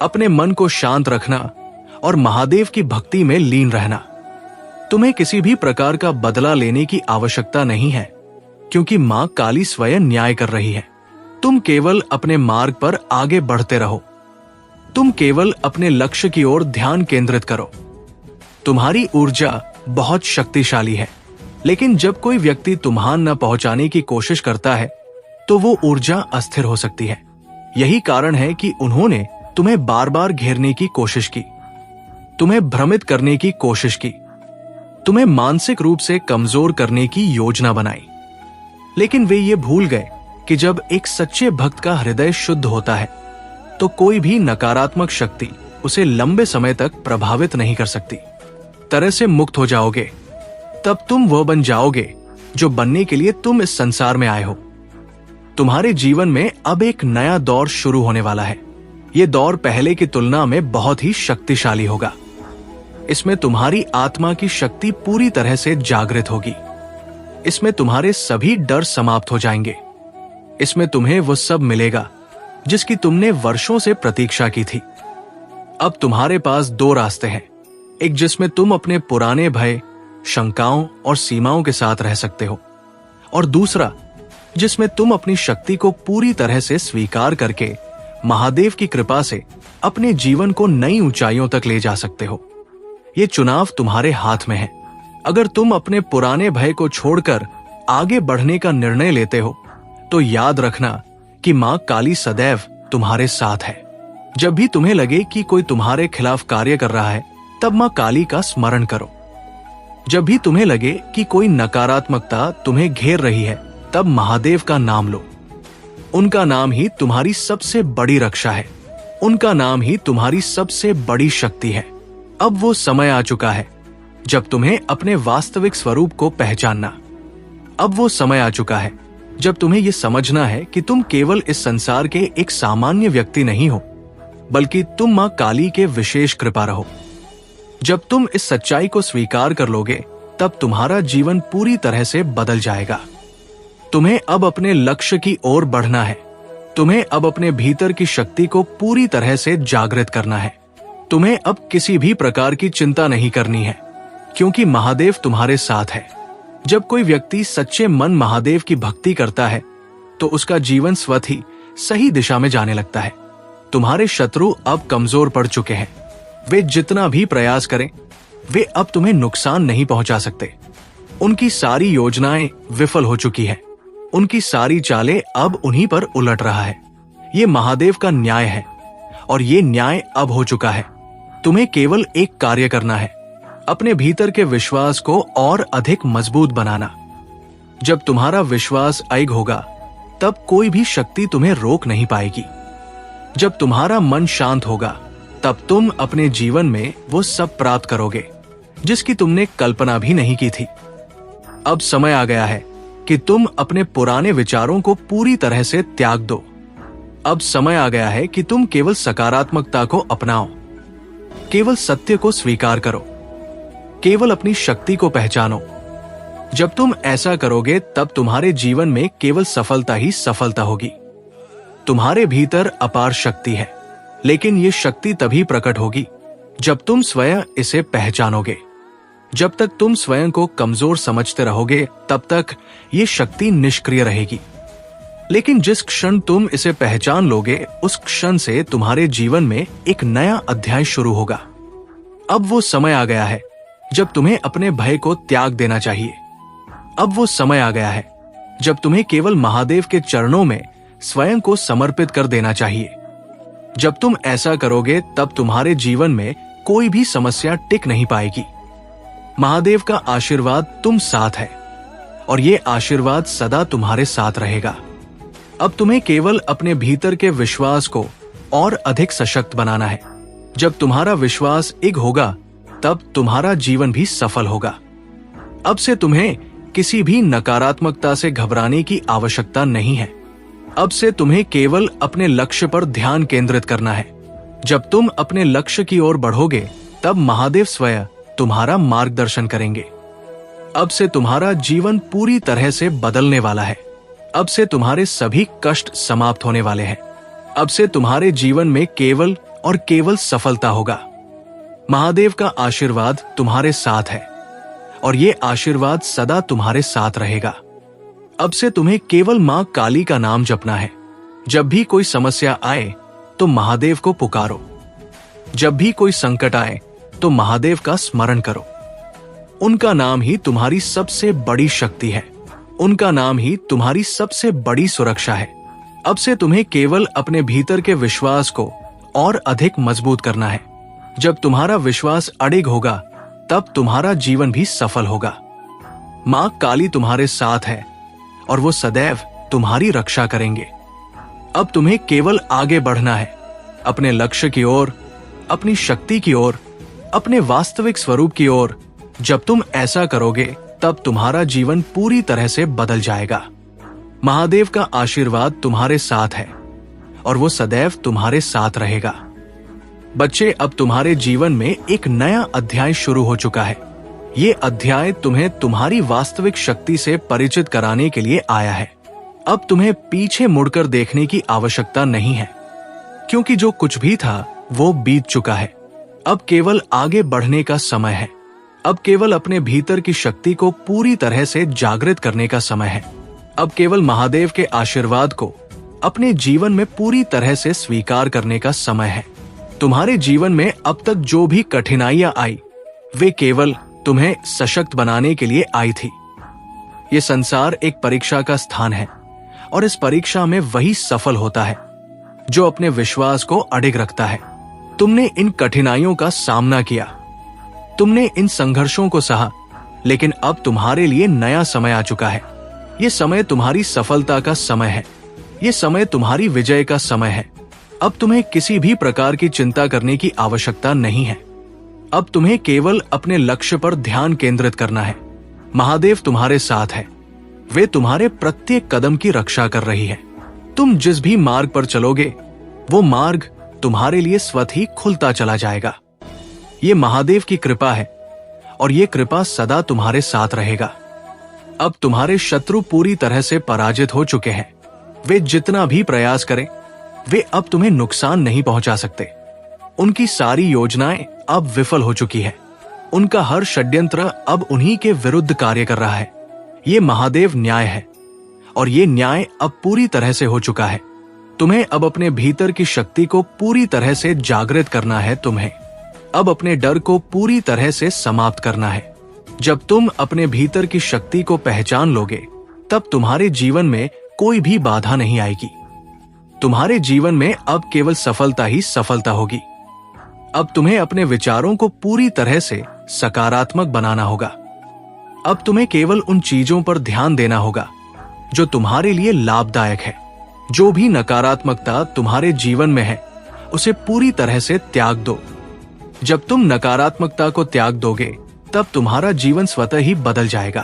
अपने मन को शांत रखना और महादेव की भक्ति में लीन रहना। तुम्हें किसी भी प्रकार का बदला लेने की आवश्यकता नहीं है, क्योंकि मां काली स्वयं न्याय कर रही है। तुम केवल अपने मार्ग पर आगे बढ़ते रहो। तुम केवल अपने लक्ष्य की ओर ध्यान केंद्रित करो। तुम्हारी ऊर्जा बहुत शक्तिशाली है, लेकिन जब कोई व्यक्ति तुम्हां न पहुंचाने की कोशिश करता है तो वो ऊर्जा अस्थिर हो सकती है। यही कारण है कि उन्होंने तुम्हें बार बार घेरने की कोशिश की, तुम्हें भ्रमित करने की कोशिश की, तुम्हें मानसिक रूप से कमजोर करने की योजना बनाई। लेकिन वे ये भूल गए कि जब एक सच्चे भक्त का हृदय शुद्ध होता है तो कोई भी नकारात्मक शक्ति उसे लंबे समय तक प्रभावित नहीं कर सकती। तरह से मुक्त हो जाओगे, तब तुम वह बन जाओगे जो बनने के लिए तुम इस संसार में आए हो। तुम्हारे जीवन में अब एक नया दौर शुरू होने वाला है। यह दौर पहले की तुलना में बहुत ही शक्तिशाली होगा। इसमें तुम्हारी आत्मा की शक्ति पूरी तरह से जागृत होगी। इसमें तुम्हारे सभी डर समाप्त हो जाएंगे। इसमें तुम्हें वो सब मिलेगा जिसकी तुमने वर्षों से प्रतीक्षा की थी। अब तुम्हारे पास दो रास्ते हैं, एक जिसमें तुम अपने पुराने भय, शंकाओं और सीमाओं के साथ रह सकते हो, और दूसरा जिसमें तुम अपनी शक्ति को पूरी तरह से स्वीकार करके महादेव की कृपा से अपने जीवन को नई ऊंचाइयों तक ले जा सकते हो। ये चुनाव तुम्हारे हाथ में है। अगर तुम अपने पुराने भय को छोड़कर आगे बढ़ने का निर्णय लेते हो तो याद रखना कि मां काली सदैव तुम्हारे साथ है। जब भी तुम्हें लगे कि कोई तुम्हारे खिलाफ कार्य कर रहा है, तब मां काली का स्मरण करो। जब भी तुम्हें लगे कि कोई नकारात्मकता तुम्हें घेर रही है, तब महादेव का नाम लो। उनका नाम ही तुम्हारी सबसे बड़ी रक्षा है। उनका नाम ही तुम्हारी सबसे बड़ी शक्ति है। अब वो समय आ चुका है जब तुम्हें अपने वास्तविक स्वरूप को पहचानना। अब वो समय आ चुका है जब तुम्हें यह समझना है कि तुम केवल इस संसार के एक सामान्य व्यक्ति नहीं हो, बल्कि तुम मां काली के विशेष कृपा रहो। जब तुम इस सच्चाई को स्वीकार कर लोगे, तब तुम्हारा जीवन पूरी तरह से बदल जाएगा। तुम्हें अब अपने लक्ष्य की ओर बढ़ना है। तुम्हें अब अपने भीतर की शक्ति को पूरी तरह से जागृत करना है। तुम्हें अब किसी भी प्रकार की चिंता नहीं करनी है, क्योंकि महादेव तुम्हारे साथ है। जब कोई व्यक्ति सच्चे मन महादेव की भक्ति करता है तो उसका जीवन स्वतः ही सही दिशा में जाने लगता है। तुम्हारे शत्रु अब कमजोर पड़ चुके हैं। वे जितना भी प्रयास करें, वे अब तुम्हें नुकसान नहीं पहुंचा सकते। उनकी सारी योजनाएं विफल हो चुकी हैं। उनकी सारी चालें अब उन्हीं पर उलट रहा है। ये महादेव का न्याय है और ये न्याय अब हो चुका है। तुम्हें केवल एक कार्य करना है, अपने भीतर के विश्वास को और अधिक मजबूत बनाना। जब तुम्हारा विश्वास अडिग होगा, तब कोई भी शक्ति तुम्हें रोक नहीं पाएगी। जब तुम्हारा मन शांत होगा, तब तुम अपने जीवन में वो सब प्राप्त करोगे जिसकी तुमने कल्पना भी नहीं की थी। अब समय आ गया है कि तुम अपने पुराने विचारों को पूरी तरह से त्याग दो। अब समय आ गया है कि तुम केवल सकारात्मकता को अपनाओ, केवल सत्य को स्वीकार करो, केवल अपनी शक्ति को पहचानो। जब तुम ऐसा करोगे, तब तुम्हारे जीवन में केवल सफलता ही सफलता होगी। तुम्हारे भीतर अपार शक्ति है, लेकिन ये शक्ति तभी प्रकट होगी जब तुम स्वयं इसे पहचानोगे। जब तक तुम स्वयं को कमजोर समझते रहोगे, तब तक ये शक्ति निष्क्रिय रहेगी। लेकिन जिस क्षण तुम इसे पहचान लोगे, उस क्षण से तुम्हारे जीवन में एक नया अध्याय शुरू होगा। अब वो समय आ गया है जब तुम्हें अपने भय को त्याग देना चाहिए। अब वो समय आ गया है जब तुम्हें केवल महादेव के चरणों में स्वयं को समर्पित कर देना चाहिए। जब तुम ऐसा करोगे, तब तुम्हारे जीवन में कोई भी समस्या टिक नहीं पाएगी। महादेव का आशीर्वाद तुम साथ है और ये आशीर्वाद सदा तुम्हारे साथ रहेगा। अब तुम्हें केवल अपने भीतर के विश्वास को और अधिक सशक्त बनाना है। जब तुम्हारा विश्वास अडिग होगा, तब तुम्हारा जीवन भी सफल होगा। अब से तुम्हें किसी भी नकारात्मकता से घबराने की आवश्यकता नहीं है। अब से तुम्हें केवल अपने लक्ष्य पर ध्यान केंद्रित करना है। जब तुम अपने लक्ष्य की ओर बढ़ोगे, तब महादेव स्वयं तुम्हारा मार्गदर्शन करेंगे। अब से तुम्हारा जीवन पूरी तरह से बदलने वाला है। अब से तुम्हारे सभी कष्ट समाप्त होने वाले हैं। अब से तुम्हारे जीवन में केवल और केवल सफलता होगा। महादेव का आशीर्वाद तुम्हारे साथ है और ये आशीर्वाद सदा तुम्हारे साथ रहेगा। अब से तुम्हें केवल मां काली का नाम जपना है। जब भी कोई समस्या आए तो महादेव को पुकारो। जब भी कोई संकट आए तो महादेव का स्मरण करो। उनका नाम ही तुम्हारी सबसे बड़ी शक्ति है। उनका नाम ही तुम्हारी सबसे बड़ी सुरक्षा है। अब से तुम्हें केवल अपने भीतर के विश्वास को और अधिक मजबूत करना है। जब तुम्हारा विश्वास अडिग होगा तब तुम्हारा जीवन भी सफल होगा। मां काली तुम्हारे साथ है और वो सदैव तुम्हारी रक्षा करेंगे। अब तुम्हें केवल आगे बढ़ना है, अपने लक्ष्य की ओर, अपनी शक्ति की ओर, अपने वास्तविक स्वरूप की ओर। जब तुम ऐसा करोगे तब तुम्हारा जीवन पूरी तरह से बदल जाएगा। महादेव का आशीर्वाद तुम्हारे साथ है और वो सदैव तुम्हारे साथ रहेगा। बच्चे, अब तुम्हारे जीवन में एक नया अध्याय शुरू हो चुका है। ये अध्याय तुम्हें तुम्हारी वास्तविक शक्ति से परिचित कराने के लिए आया है। अब तुम्हें पीछे मुड़कर देखने की आवश्यकता नहीं है, क्योंकि जो कुछ भी था वो बीत चुका है। अब केवल आगे बढ़ने का समय है। अब केवल अपने भीतर की शक्ति को पूरी तरह से जागृत करने का समय है। अब केवल महादेव के आशीर्वाद को अपने जीवन में पूरी तरह से स्वीकार करने का समय है। तुम्हारे जीवन में अब तक जो भी कठिनाइयां आई वे केवल तुम्हें सशक्त बनाने के लिए आई थी। ये संसार एक परीक्षा का स्थान है और इस परीक्षा में वही सफल होता है जो अपने विश्वास को अडिग रखता है। तुमने इन कठिनाइयों का सामना किया, तुमने इन संघर्षों को सहा, लेकिन अब तुम्हारे लिए नया समय आ चुका है। ये समय तुम्हारी सफलता का समय है। ये समय तुम्हारी विजय का समय है। अब तुम्हें किसी भी प्रकार की चिंता करने की आवश्यकता नहीं है। अब तुम्हें केवल अपने लक्ष्य पर ध्यान केंद्रित करना है। महादेव तुम्हारे साथ है। वे तुम्हारे प्रत्येक कदम की रक्षा कर रही है। तुम जिस भी मार्ग पर चलोगे वो मार्ग तुम्हारे लिए स्वतः ही खुलता चला जाएगा। ये महादेव की कृपा है और ये कृपा सदा तुम्हारे साथ रहेगा। अब तुम्हारे शत्रु पूरी तरह से पराजित हो चुके हैं। वे जितना भी प्रयास करें वे अब तुम्हें नुकसान नहीं पहुंचा सकते। उनकी सारी योजनाएं अब विफल हो चुकी है। उनका हर षड्यंत्र अब उन्हीं के विरुद्ध कार्य कर रहा है। ये महादेव न्याय है और ये न्याय अब पूरी तरह से हो चुका है। तुम्हें अब अपने भीतर की शक्ति को पूरी तरह से जागृत करना है। तुम्हें अब अपने डर को पूरी तरह से समाप्त करना है। जब तुम अपने भीतर की शक्ति को पहचान लोगे तब तुम्हारे जीवन में कोई भी बाधा नहीं आएगी। तुम्हारे जीवन में अब केवल सफलता ही सफलता होगी। अब तुम्हें अपने विचारों को पूरी तरह से सकारात्मक बनाना होगा। अब तुम्हें केवल उन चीजों पर ध्यान देना होगा जो तुम्हारे लिए लाभदायक है। जो भी नकारात्मकता तुम्हारे जीवन में है उसे पूरी तरह से त्याग दो। जब तुम नकारात्मकता को त्याग दोगे तब तुम्हारा जीवन स्वतः ही बदल जाएगा।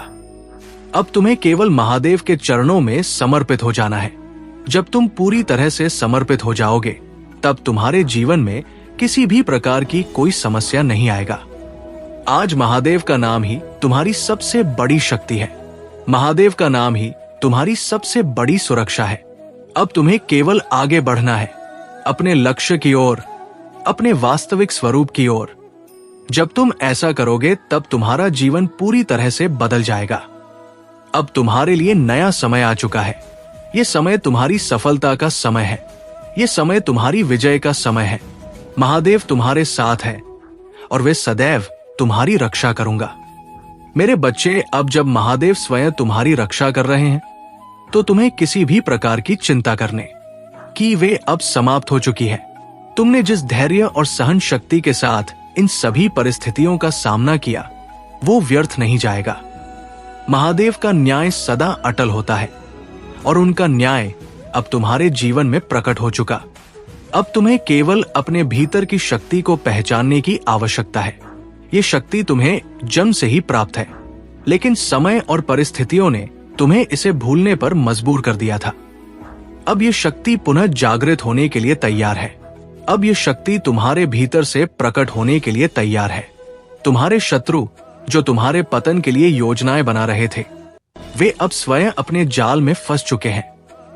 अब तुम्हें केवल महादेव के चरणों में समर्पित हो जाना है। जब तुम पूरी तरह से समर्पित हो जाओगे तब तुम्हारे जीवन में किसी भी प्रकार की कोई समस्या नहीं आएगा। आज महादेव का नाम ही तुम्हारी सबसे बड़ी शक्ति है। महादेव का नाम ही तुम्हारी सबसे बड़ी सुरक्षा है। अब तुम्हें केवल आगे बढ़ना है, अपने लक्ष्य की ओर, अपने वास्तविक स्वरूप की ओर। जब तुम ऐसा करोगे तब तुम्हारा जीवन पूरी तरह से बदल जाएगा। अब तुम्हारे लिए नया समय आ चुका है। ये समय तुम्हारी सफलता का समय है। ये समय तुम्हारी विजय का समय है। महादेव तुम्हारे साथ है और वे सदैव तुम्हारी रक्षा करूंगा। मेरे बच्चे, अब जब महादेव स्वयं तुम्हारी रक्षा कर रहे हैं तो तुम्हें किसी भी प्रकार की चिंता करने की वे अब समाप्त हो चुकी है। तुमने जिस धैर्य और सहन शक्ति के साथ इन सभी परिस्थितियों का सामना किया वो व्यर्थ नहीं जाएगा। महादेव का न्याय सदा अटल होता है और उनका न्याय अब तुम्हारे जीवन में प्रकट हो चुका। अब तुम्हें केवल अपने भीतर की शक्ति को पहचानने की आवश्यकता है। ये शक्ति तुम्हें जन्म से ही प्राप्त है, लेकिन समय और परिस्थितियों ने तुम्हें इसे भूलने पर मजबूर कर दिया था। अब ये शक्ति पुनः जागृत होने के लिए तैयार है। अब ये शक्ति तुम्हारे भीतर से प्रकट होने के लिए तैयार है। तुम्हारे शत्रु जो तुम्हारे पतन के लिए योजनाएं बना रहे थे वे अब स्वयं अपने जाल में फंस चुके हैं।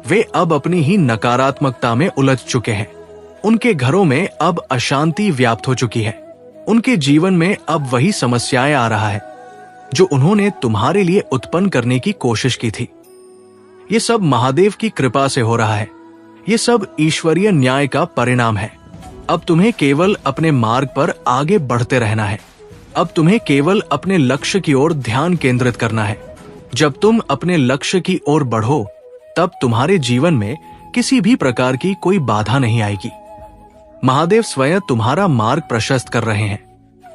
वे अब अपनी ही नकारात्मकता में उलझ चुके हैं। उनके घरों में अब अशांति व्याप्त हो चुकी है। उनके जीवन में अब वही समस्याएं आ रहा है जो उन्होंने तुम्हारे लिए उत्पन्न करने की कोशिश की थी। ये सब महादेव की कृपा से हो रहा है। ये सब ईश्वरीय न्याय का परिणाम है। अब तुम्हें केवल अपने मार्ग पर आगे बढ़ते रहना है। अब तुम्हें केवल अपने लक्ष्य की ओर ध्यान केंद्रित करना है। जब तुम अपने लक्ष्य की ओर बढ़ो, तब तुम्हारे जीवन में किसी भी प्रकार की कोई बाधा नहीं आएगी। महादेव स्वयं तुम्हारा मार्ग प्रशस्त कर रहे हैं।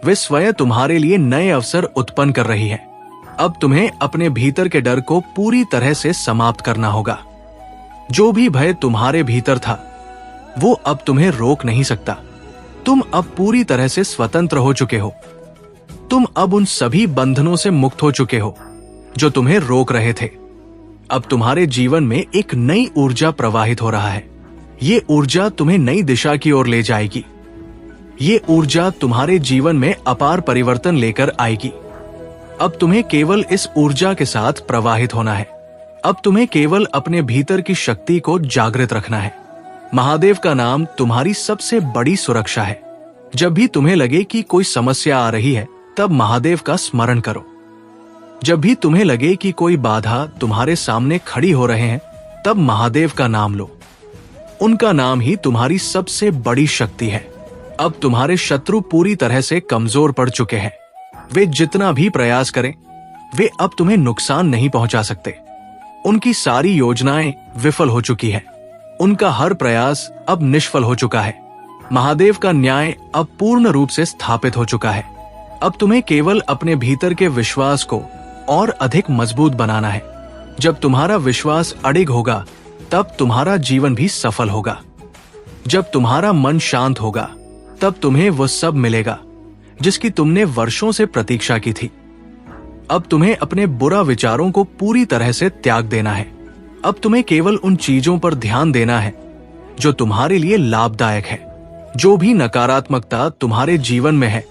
वे स्वयं तुम्हारे लिए नए अवसर उत्पन्न कर रही है। अब तुम्हें अपने भीतर के डर को पूरी तरह से समाप्त करना होगा। जो भी भय तुम्हारे भीतर था, वो अब तुम्हें रोक नहीं सकता। तुम अब पूरी तरह से स्वतंत्र हो चुके हो। तुम अब उन सभी बंधनों से मुक्त हो चुके हो जो तुम्हें रोक रहे थे। अब तुम्हारे जीवन में एक नई ऊर्जा प्रवाहित हो रहा है। ये ऊर्जा तुम्हें नई दिशा की ओर ले जाएगी। ये ऊर्जा तुम्हारे जीवन में अपार परिवर्तन लेकर आएगी। अब तुम्हें केवल इस ऊर्जा के साथ प्रवाहित होना है। अब तुम्हें केवल अपने भीतर की शक्ति को जागृत रखना है। महादेव का नाम तुम्हारी सबसे बड़ी सुरक्षा है। जब भी तुम्हें लगे कि कोई समस्या आ रही है, तब महादेव का स्मरण करो। जब भी तुम्हें लगे कि कोई बाधा तुम्हारे सामने खड़ी हो रहे हैं, तब महादेव का नाम लो। उनका नाम ही तुम्हारी सबसे बड़ी शक्ति है। अब तुम्हारे शत्रु पूरी तरह से कमजोर पड़ चुके हैं। वे जितना भी प्रयास करें, वे अब तुम्हें नुकसान नहीं पहुंचा सकते। उनकी सारी योजनाएं विफल हो चुकी है। उनका हर प्रयास अब निष्फल हो चुका है। महादेव का न्याय अब पूर्ण रूप से स्थापित हो चुका है। अब तुम्हें केवल अपने भीतर के विश्वास को और अधिक मजबूत बनाना है। जब तुम्हारा विश्वास अडिग होगा, तब तुम्हारा जीवन भी सफल होगा। जब तुम्हारा मन शांत होगा, तब तुम्हें वो सब मिलेगा जिसकी तुमने वर्षों से प्रतीक्षा की थी। अब तुम्हें अपने बुरा विचारों को पूरी तरह से त्याग देना है। अब तुम्हें केवल उन चीजों पर ध्यान देना है जो तुम्हारे लिए लाभदायक है। जो भी नकारात्मकता तुम्हारे जीवन में है,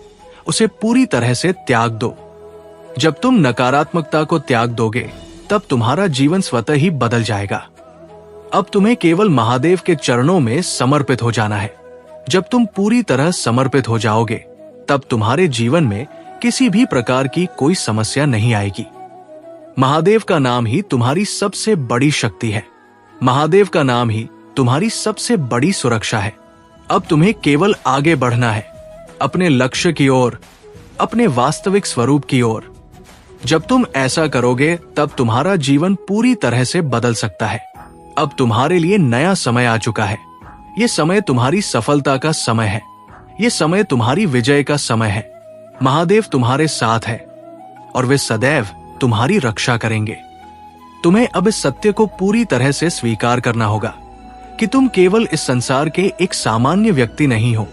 उसे पूरी तरह से त्याग दो। जब तुम नकारात्मकता को त्याग दोगे, तब तुम्हारा जीवन स्वतः ही बदल जाएगा। अब तुम्हें केवल महादेव के चरणों में समर्पित हो जाना है। जब तुम पूरी तरह समर्पित हो जाओगे, तब तुम्हारे जीवन में किसी भी प्रकार की कोई समस्या नहीं आएगी। महादेव का नाम ही तुम्हारी सबसे बड़ी शक्ति है। महादेव का नाम ही तुम्हारी सबसे बड़ी सुरक्षा है। अब तुम्हें केवल आगे बढ़ना है, अपने लक्ष्य की ओर, अपने वास्तविक स्वरूप की ओर। जब तुम ऐसा करोगे, तब तुम्हारा जीवन पूरी तरह से बदल सकता है। अब तुम्हारे लिए नया समय आ चुका है। ये समय तुम्हारी सफलता का समय है। ये समय तुम्हारी विजय का समय है। महादेव तुम्हारे साथ है और वे सदैव तुम्हारी रक्षा करेंगे। तुम्हें अब इस सत्य को पूरी तरह से स्वीकार करना होगा कि तुम केवल इस संसार के एक सामान्य व्यक्ति नहीं हो,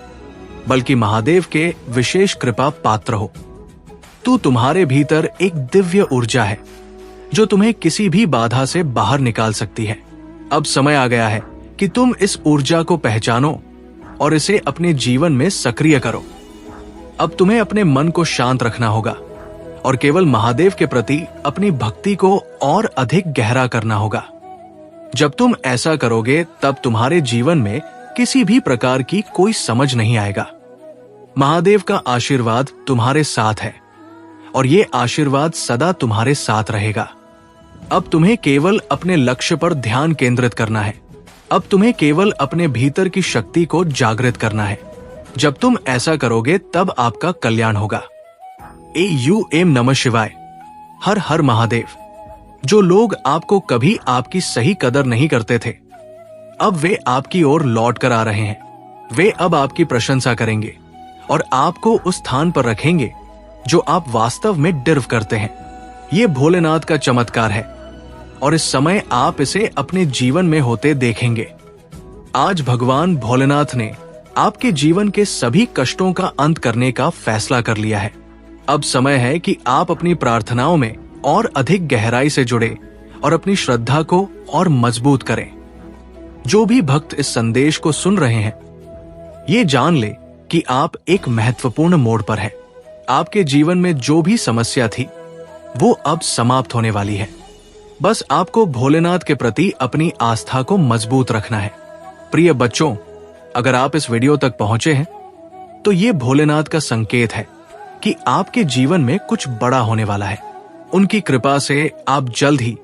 बल्कि महादेव के विशेष कृपा पात्र हो। तू तुम्हारे भीतर एक दिव्य ऊर्जा है जो तुम्हें किसी भी बाधा से बाहर निकाल सकती है। अब समय आ गया है कि तुम इस ऊर्जा को पहचानो और इसे अपने जीवन में सक्रिय करो। अब तुम्हें अपने मन को शांत रखना होगा और केवल महादेव के प्रति अपनी भक्ति को और अधिक गहरा करना होगा। जब तुम ऐसा करोगे, तब तुम्हारे जीवन में किसी भी प्रकार की कोई समझ नहीं आएगा। महादेव का आशीर्वाद तुम्हारे साथ है और ये आशीर्वाद सदा तुम्हारे साथ रहेगा। अब तुम्हें केवल अपने लक्ष्य पर ध्यान केंद्रित करना है। अब तुम्हें केवल अपने भीतर की शक्ति को जागृत करना है। जब तुम ऐसा करोगे, तब आपका कल्याण होगा। AUM नमः शिवाय। हर हर महादेव। जो लोग आपको कभी आपकी सही कदर नहीं करते थे, अब वे आपकी ओर लौट कर आ रहे हैं। वे अब आपकी प्रशंसा करेंगे और आपको उस स्थान पर रखेंगे जो आप वास्तव में डिर्व करते हैं। ये भोलेनाथ का चमत्कार है और इस समय आप इसे अपने जीवन में होते देखेंगे। आज भगवान भोलेनाथ ने आपके जीवन के सभी कष्टों का अंत करने का फैसला कर लिया है। अब समय है कि आप अपनी प्रार्थनाओं में और अधिक गहराई से जुड़े और अपनी श्रद्धा को और मजबूत करें। जो भी भक्त इस संदेश को सुन रहे हैं, ये जान ले कि आप एक महत्वपूर्ण मोड़ पर हैं। आपके जीवन में जो भी समस्या थी, वो अब समाप्त होने वाली है। बस आपको भोलेनाथ के प्रति अपनी आस्था को मजबूत रखना है। प्रिय बच्चों, अगर आप इस वीडियो तक पहुंचे हैं तो ये भोलेनाथ का संकेत है कि आपके जीवन में कुछ बड़ा होने वाला है। उनकी कृपा से आप जल्द ही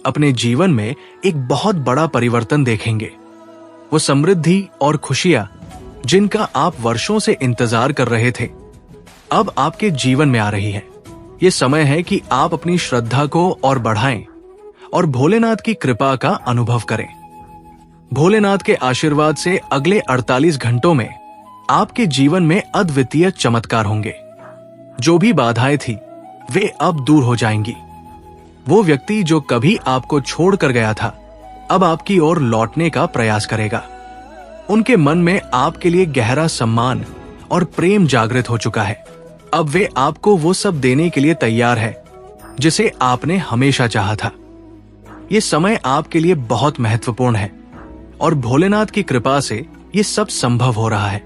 अपने जीवन में एक बहुत बड़ा परिवर्तन देखेंगे। वो समृद्धि और खुशियां जिनका आप वर्षों से इंतजार कर रहे थे, अब आपके जीवन में आ रही है। ये समय है कि आप अपनी श्रद्धा को और बढ़ाएं और भोलेनाथ की कृपा का अनुभव करें। भोलेनाथ के आशीर्वाद से अगले 48 घंटों में आपके जीवन में अद्वितीय चमत्कार होंगे। जो भी बाधाएं थी वे अब दूर हो जाएंगी। वो व्यक्ति जो कभी आपको छोड़कर गया था, अब आपकी ओर लौटने का प्रयास करेगा। उनके मन में आपके लिए गहरा सम्मान और प्रेम जागृत हो चुका है। अब वे आपको वो सब देने के लिए तैयार है जिसे आपने हमेशा चाहा था। ये समय आपके लिए बहुत महत्वपूर्ण है और भोलेनाथ की कृपा से ये सब संभव हो रहा है।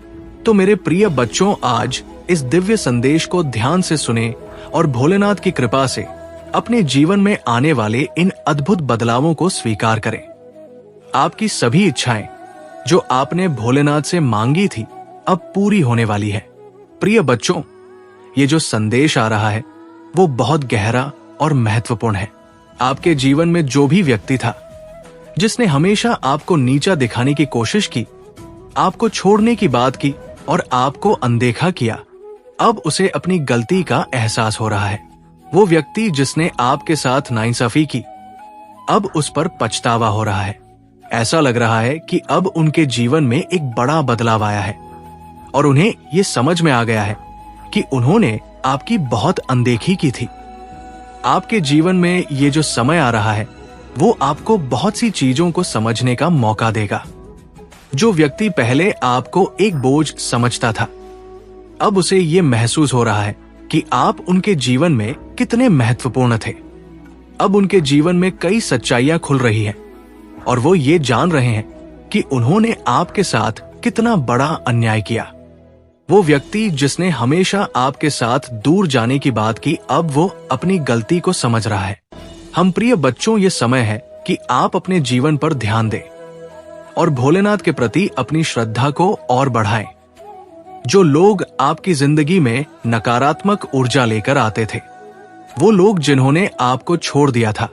तो मेरे प्रिय बच्चों, आज इस दिव्य संदेश को ध्यान से सुने और भोलेनाथ की कृपा से अपने जीवन में आने वाले इन अद्भुत बदलावों को स्वीकार करें। आपकी सभी इच्छाएं जो आपने भोलेनाथ से मांगी थी अब पूरी होने वाली है। प्रिय बच्चों, ये जो संदेश आ रहा है वो बहुत गहरा और महत्वपूर्ण है। आपके जीवन में जो भी व्यक्ति था जिसने हमेशा आपको नीचा दिखाने की कोशिश की, आपको छोड़ने की बात की और आपको अनदेखा किया, अब उसे अपनी गलती का एहसास हो रहा है। वो व्यक्ति जिसने आपके साथ नाइंसाफी की, अब उस पर पछतावा हो रहा है। ऐसा लग रहा है कि अब उनके जीवन में एक बड़ा बदलाव आया है और उन्हें ये समझ में आ गया है कि उन्होंने आपकी बहुत अनदेखी की थी। आपके जीवन में ये जो समय आ रहा है वो आपको बहुत सी चीजों को समझने का मौका देगा। जो व्यक्ति पहले आपको एक बोझ समझता था, अब उसे ये महसूस हो रहा है कि आप उनके जीवन में कितने महत्वपूर्ण थे। अब उनके जीवन में कई सच्चाइयां खुल रही हैं और वो ये जान रहे हैं कि उन्होंने आपके साथ कितना बड़ा अन्याय किया। वो व्यक्ति जिसने हमेशा आपके साथ दूर जाने की बात की, अब वो अपनी गलती को समझ रहा है। हम प्रिय बच्चों, ये समय है कि आप अपने जीवन पर ध्यान दें और भोलेनाथ के प्रति अपनी श्रद्धा को और बढ़ाएं। जो लोग आपकी जिंदगी में नकारात्मक ऊर्जा लेकर आते थे, वो लोग जिन्होंने आपको छोड़ दिया था,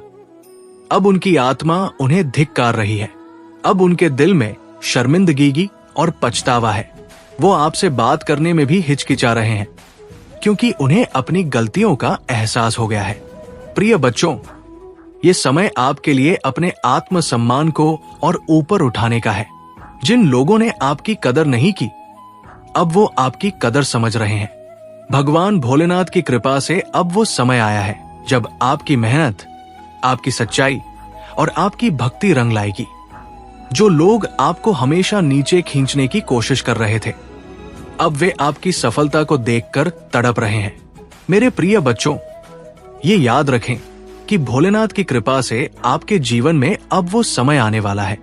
अब उनकी आत्मा उन्हें धिक्कार रही है। अब उनके दिल में शर्मिंदगी और पछतावा है। वो आपसे बात करने में भी हिचकिचा रहे हैं क्योंकि उन्हें अपनी गलतियों का एहसास हो गया है। प्रिय बच्चों, ये समय आपके लिए अपने आत्मसम्मान को और ऊपर उठाने का है। जिन लोगों ने आपकी कदर नहीं की, अब वो आपकी कदर समझ रहे हैं। भगवान भोलेनाथ की कृपा से अब वो समय आया है जब आपकी मेहनत, आपकी सच्चाई और आपकी भक्ति रंग लाएगी। जो लोग आपको हमेशा नीचे खींचने की कोशिश कर रहे थे, अब वे आपकी सफलता को देखकर तड़प रहे हैं। मेरे प्रिय बच्चों, ये याद रखें कि भोलेनाथ की कृपा से आपके जीवन में अब वो समय आने वाला है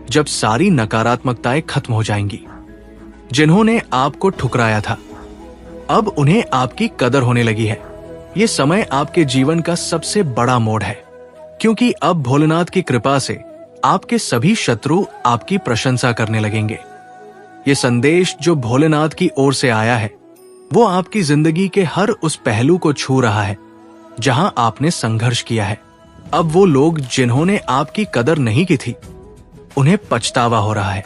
जब सारी नकारात्मकताएं खत्म हो जाएंगी। जिन्होंने आपको ठुकराया था, अब उन्हें आपकी कदर होने लगी है। ये समय आपके जीवन का सबसे बड़ा मोड़ है क्योंकि अब भोलेनाथ की कृपा से आपके सभी शत्रु आपकी प्रशंसा करने लगेंगे। ये संदेश जो भोलेनाथ की ओर से आया है वो आपकी जिंदगी के हर उस पहलू को छू रहा है जहां आपने संघर्ष किया है। अब वो लोग जिन्होंने आपकी कदर नहीं की थी, उन्हें पछतावा हो रहा है।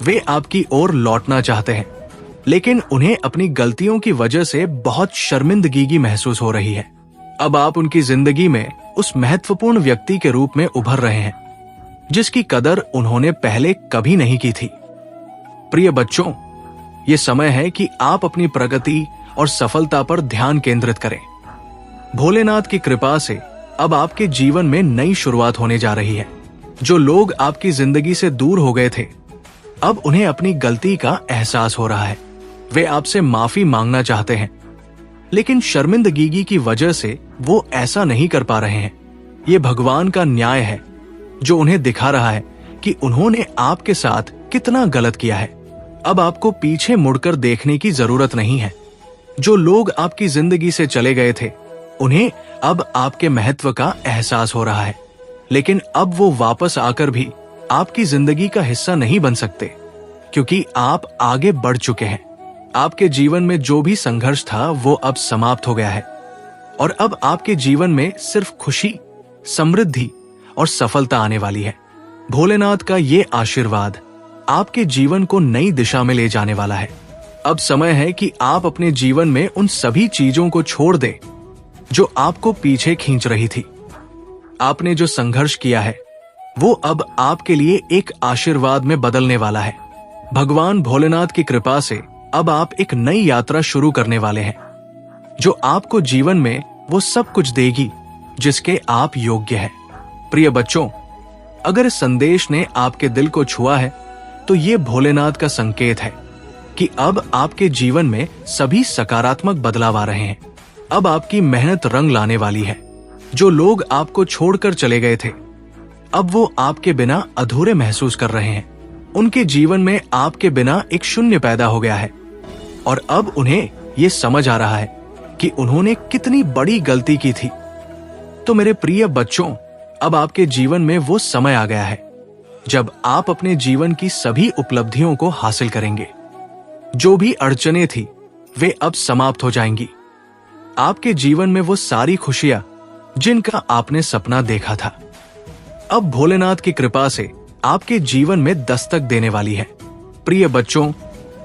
वे आपकी ओर लौटना चाहते हैं, लेकिन उन्हें अपनी गलतियों की वजह से बहुत शर्मिंदगी महसूस हो रही है। अब आप उनकी जिंदगी में उस महत्वपूर्ण व्यक्ति के रूप में उभर रहे हैं जिसकी कदर उन्होंने पहले कभी नहीं की थी। प्रिय बच्चों, ये समय है कि आप अपनी प्रगति और सफलता पर ध्यान केंद्रित करें। भोलेनाथ की कृपा से अब आपके जीवन में नई शुरुआत होने जा रही है। जो लोग आपकी जिंदगी से दूर हो गए थे, अब उन्हें अपनी गलती का एहसास हो रहा है। वे आपसे माफी मांगना चाहते हैं, लेकिन शर्मिंदगी की वजह से वो ऐसा नहीं कर पा रहे हैं। ये भगवान का न्याय है जो उन्हें दिखा रहा है कि उन्होंने आपके साथ कितना गलत किया है। अब आपको पीछे मुड़कर देखने की जरूरत नहीं है। जो लोग आपकी जिंदगी से चले गए थे, उन्हें अब आपके महत्व का एहसास हो रहा है। लेकिन अब वो वापस आकर भी आपकी जिंदगी का हिस्सा नहीं बन सकते, क्योंकि आप आगे बढ़ चुके हैं। आपके जीवन में जो भी संघर्ष था वो अब समाप्त हो गया है और अब आपके जीवन में सिर्फ खुशी, समृद्धि और सफलता आने वाली है। भोलेनाथ का ये आशीर्वाद आपके जीवन को नई दिशा में ले जाने वाला है। अब समय है कि आप अपने जीवन में उन सभी चीजों को छोड़ दें जो आपको पीछे खींच रही थी। आपने जो संघर्ष किया है वो अब आपके लिए एक आशीर्वाद में बदलने वाला है। भगवान भोलेनाथ की कृपा से अब आप एक नई यात्रा शुरू करने वाले हैं, जो आपको जीवन में वो सब कुछ देगी जिसके आप योग्य हैं। प्रिय बच्चों, अगर इस संदेश ने आपके दिल को छुआ है तो ये भोलेनाथ का संकेत है कि अब आपके जीवन में सभी सकारात्मक बदलाव आ रहे हैं। अब आपकी मेहनत रंग लाने वाली है। जो लोग आपको छोड़कर चले गए थे, अब वो आपके बिना अधूरे महसूस कर रहे हैं। उनके जीवन में आपके बिना एक शून्य पैदा हो गया है और अब उन्हें ये समझ आ रहा है कि उन्होंने कितनी बड़ी गलती की थी। तो मेरे प्रिय बच्चों, अब आपके जीवन में वो समय आ गया है जब आप अपने जीवन की सभी उपलब्धियों को हासिल करेंगे। जो भी अड़चनें थी वे अब समाप्त हो जाएंगी। आपके जीवन में वो सारी खुशियां जिनका आपने सपना देखा था, अब भोलेनाथ की कृपा से आपके जीवन में दस्तक देने वाली है। प्रिय बच्चों,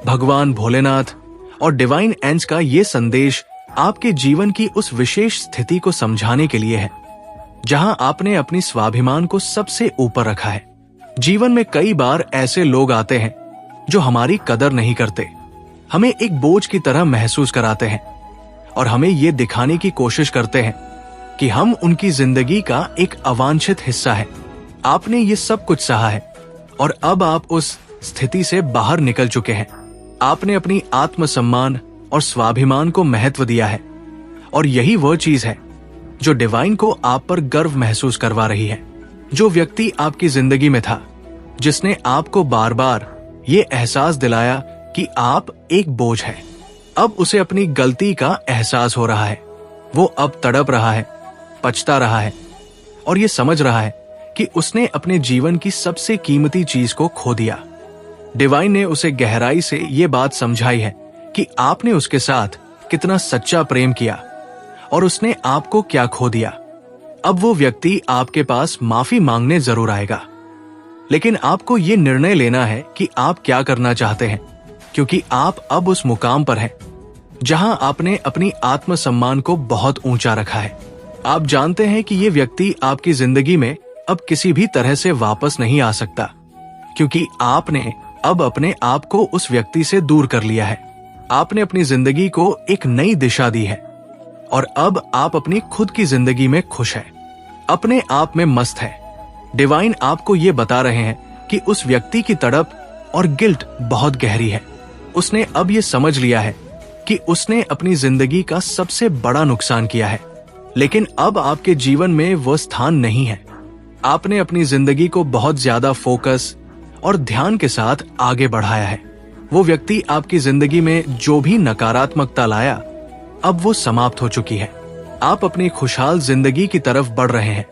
भगवान भोलेनाथ और डिवाइन एंज का ये संदेश आपके जीवन की उस विशेष स्थिति को समझाने के लिए है जहां आपने अपनी स्वाभिमान को सबसे ऊपर रखा है। जीवन में कई बार ऐसे लोग आते हैं जो हमारी कदर नहीं करते, हमें एक बोझ की तरह महसूस कराते हैं और हमें ये दिखाने की कोशिश करते हैं कि हम उनकी जिंदगी का एक अवांछित हिस्सा है। आपने ये सब कुछ सहा है और अब आप उस स्थिति से बाहर निकल चुके हैं। आपने अपनी आत्मसम्मान और स्वाभिमान को महत्व दिया है और यही वह चीज है जो डिवाइन को आप पर गर्व महसूस करवा रही है। जो व्यक्ति आपकी जिंदगी में था, जिसने आपको बार बार ये एहसास दिलाया कि आप एक बोझ है, अब उसे अपनी गलती का एहसास हो रहा है। वो अब तड़प रहा है, पछता रहा है और ये समझ रहा है कि उसने अपने जीवन की सबसे कीमती चीज को खो दिया। डिवाइन ने उसे गहराई से ये बात समझाई है कि आपने उसके साथ कितना सच्चा प्रेम किया और उसने आपको क्या खो दिया। अब वो व्यक्ति आपके पास माफी मांगने जरूर आएगा, लेकिन आपको ये निर्णय लेना है कि आप क्या करना चाहते हैं, क्योंकि आप अब उस मुकाम पर हैं जहां आपने अपनी आत्मसम्मान को बहुत ऊंचा रखा है। आप जानते हैं कि ये व्यक्ति आपकी जिंदगी में अब किसी भी तरह से वापस नहीं आ सकता, क्योंकि आपने अब अपने आप को उस व्यक्ति से दूर कर लिया है। आपने अपनी जिंदगी को एक नई दिशा दी है और अब आप अपनी खुद की जिंदगी में खुश हैं, अपने आप में मस्त है। डिवाइन आपको ये बता रहे हैं कि उस व्यक्ति की तड़प और गिल्ट बहुत गहरी है। उसने अब ये समझ लिया है कि उसने अपनी जिंदगी का सबसे बड़ा नुकसान किया है, लेकिन अब आपके जीवन में वह स्थान नहीं है। आपने अपनी जिंदगी को बहुत ज्यादा फोकस और ध्यान के साथ आगे बढ़ाया है। वो व्यक्ति आपकी जिंदगी में जो भी नकारात्मकता लाया, अब वो समाप्त हो चुकी है। आप अपनी खुशहाल जिंदगी की तरफ बढ़ रहे हैं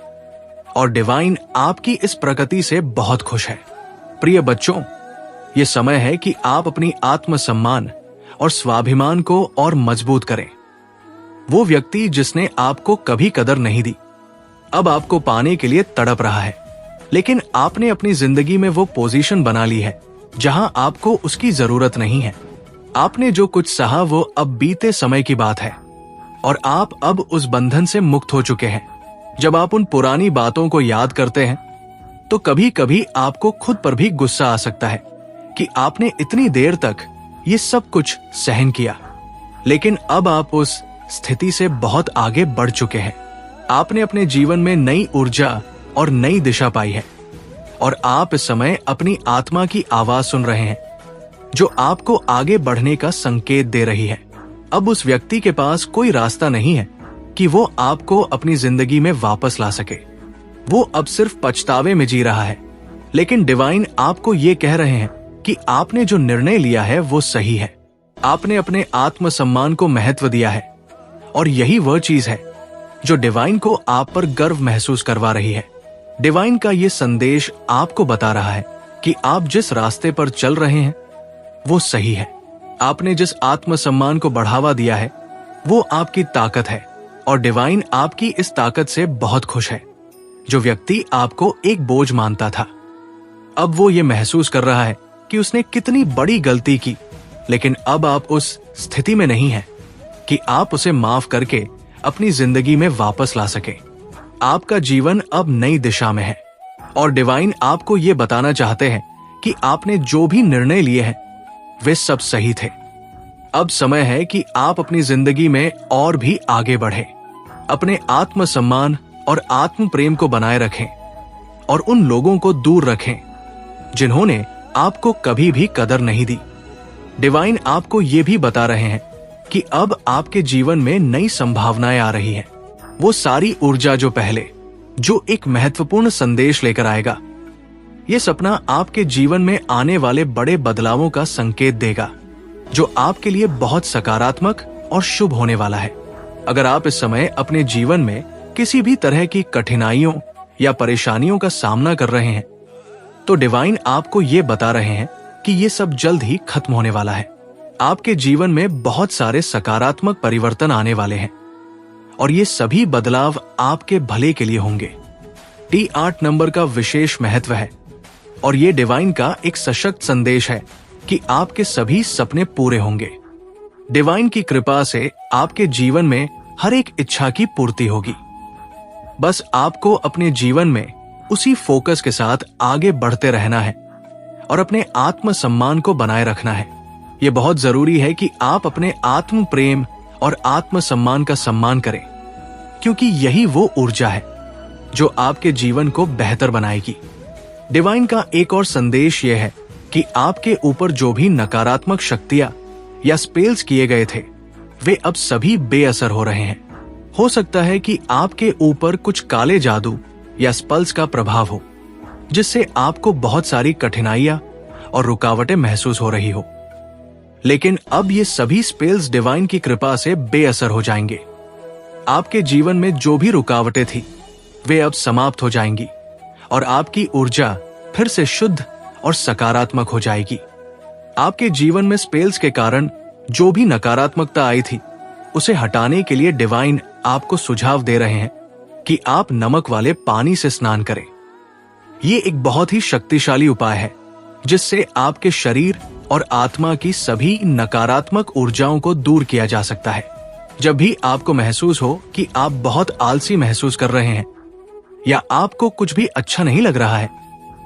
और डिवाइन आपकी इस प्रगति से बहुत खुश है। प्रिय बच्चों, ये समय है कि आप अपनी आत्मसम्मान और स्वाभिमान को और मजबूत करें। वो व्यक्ति जिसने आपको कभी कदर नहीं दी, अब आपको पाने के लिए तड़प रहा है, लेकिन आपने अपनी जिंदगी में वो पोजीशन बना ली है जहां आपको उसकी जरूरत नहीं है। आपने जो कुछ सहा वो अब बीते समय की बात है और आप अब उस बंधन से मुक्त हो चुके हैं। जब आप उन पुरानी बातों को याद करते हैं तो कभी कभी आपको खुद पर भी गुस्सा आ सकता है कि आपने इतनी देर तक ये सब कुछ सहन किया, लेकिन अब आप उस स्थिति से बहुत आगे बढ़ चुके हैं। आपने अपने जीवन में नई ऊर्जा और नई दिशा पाई है और आप इस समय अपनी आत्मा की आवाज सुन रहे हैं जो आपको आगे बढ़ने का संकेत दे रही है। अब उस व्यक्ति के पास कोई रास्ता नहीं है कि वो आपको अपनी जिंदगी में वापस ला सके। वो अब सिर्फ पछतावे में जी रहा है, लेकिन डिवाइन आपको ये कह रहे हैं कि आपने जो निर्णय लिया है वो सही है। आपने अपने आत्मसम्मान को महत्व दिया है और यही वह चीज है जो डिवाइन को आप पर गर्व महसूस करवा रही है। डिवाइन का ये संदेश आपको बता रहा है कि आप जिस रास्ते पर चल रहे हैं वो सही है। आपने जिस आत्मसम्मान को बढ़ावा दिया है वो आपकी ताकत है और डिवाइन आपकी इस ताकत से बहुत खुश है। जो व्यक्ति आपको एक बोझ मानता था, अब वो ये महसूस कर रहा है कि उसने कितनी बड़ी गलती की, लेकिन अब आप उस स्थिति में नहीं हैं कि आप उसे माफ करके अपनी जिंदगी में वापस ला सके। आपका जीवन अब नई दिशा में है और डिवाइन आपको ये बताना चाहते हैं कि आपने जो भी निर्णय लिए हैं वे सब सही थे। अब समय है कि आप अपनी जिंदगी में और भी आगे बढ़े, अपने आत्मसम्मान और आत्म प्रेम को बनाए रखें और उन लोगों को दूर रखें जिन्होंने आपको कभी भी कदर नहीं दी। डिवाइन आपको ये भी बता रहे हैं कि अब आपके जीवन में नई संभावनाएं आ रही हैं। वो सारी ऊर्जा जो एक महत्वपूर्ण संदेश लेकर आएगा। ये सपना आपके जीवन में आने वाले बड़े बदलावों का संकेत देगा, जो आपके लिए बहुत सकारात्मक और शुभ होने वाला है। अगर आप इस समय अपने जीवन में किसी भी तरह की कठिनाइयों या परेशानियों का सामना कर रहे हैं, तो डिवाइन आपको ये बता रहे हैं कि ये सब जल्द ही खत्म होने वाला है। आपके जीवन में बहुत सारे सकारात्मक परिवर्तन आने वाले हैं और ये सभी बदलाव आपके भले के लिए होंगे। T8 नंबर का विशेष महत्व है और ये डिवाइन का एक सशक्त संदेश है कि आपके सभी सपने पूरे होंगे। डिवाइन की कृपा से आपके जीवन में हर एक इच्छा की पूर्ति होगी। बस आपको अपने जीवन में उसी फोकस के साथ आगे बढ़ते रहना है और अपने आत्मसम्मान को बनाए रखना है। ये बहुत जरूरी है कि आप अपने आत्म प्रेम और आत्मसम्मान का सम्मान करें, क्योंकि यही वो ऊर्जा है जो आपके जीवन को बेहतर बनाएगी। डिवाइन का एक और संदेश ये है कि आपके ऊपर जो भी नकारात्मक शक्तियां या स्पेल्स किए गए थे वे अब सभी बेअसर हो रहे हैं। हो सकता है कि आपके ऊपर कुछ काले जादू या स्पेल्स का प्रभाव हो, जिससे आपको बहुत सारी कठिनाइयां और रुकावटें महसूस हो रही हो, लेकिन अब ये सभी स्पेल्स डिवाइन की कृपा से बेअसर हो जाएंगे। आपके जीवन में जो भी रुकावटें थी वे अब समाप्त हो जाएंगी और आपकी ऊर्जा फिर से शुद्ध और सकारात्मक हो जाएगी। आपके जीवन में स्पेल्स के कारण जो भी नकारात्मकता आई थी उसे हटाने के लिए डिवाइन आपको सुझाव दे रहे हैं कि आप नमक वाले पानी से स्नान करें। ये एक बहुत ही शक्तिशाली उपाय है जिससे आपके शरीर और आत्मा की सभी नकारात्मक ऊर्जाओं को दूर किया जा सकता है। जब भी आपको महसूस हो कि आप बहुत आलसी महसूस कर रहे हैं या आपको कुछ भी अच्छा नहीं लग रहा है,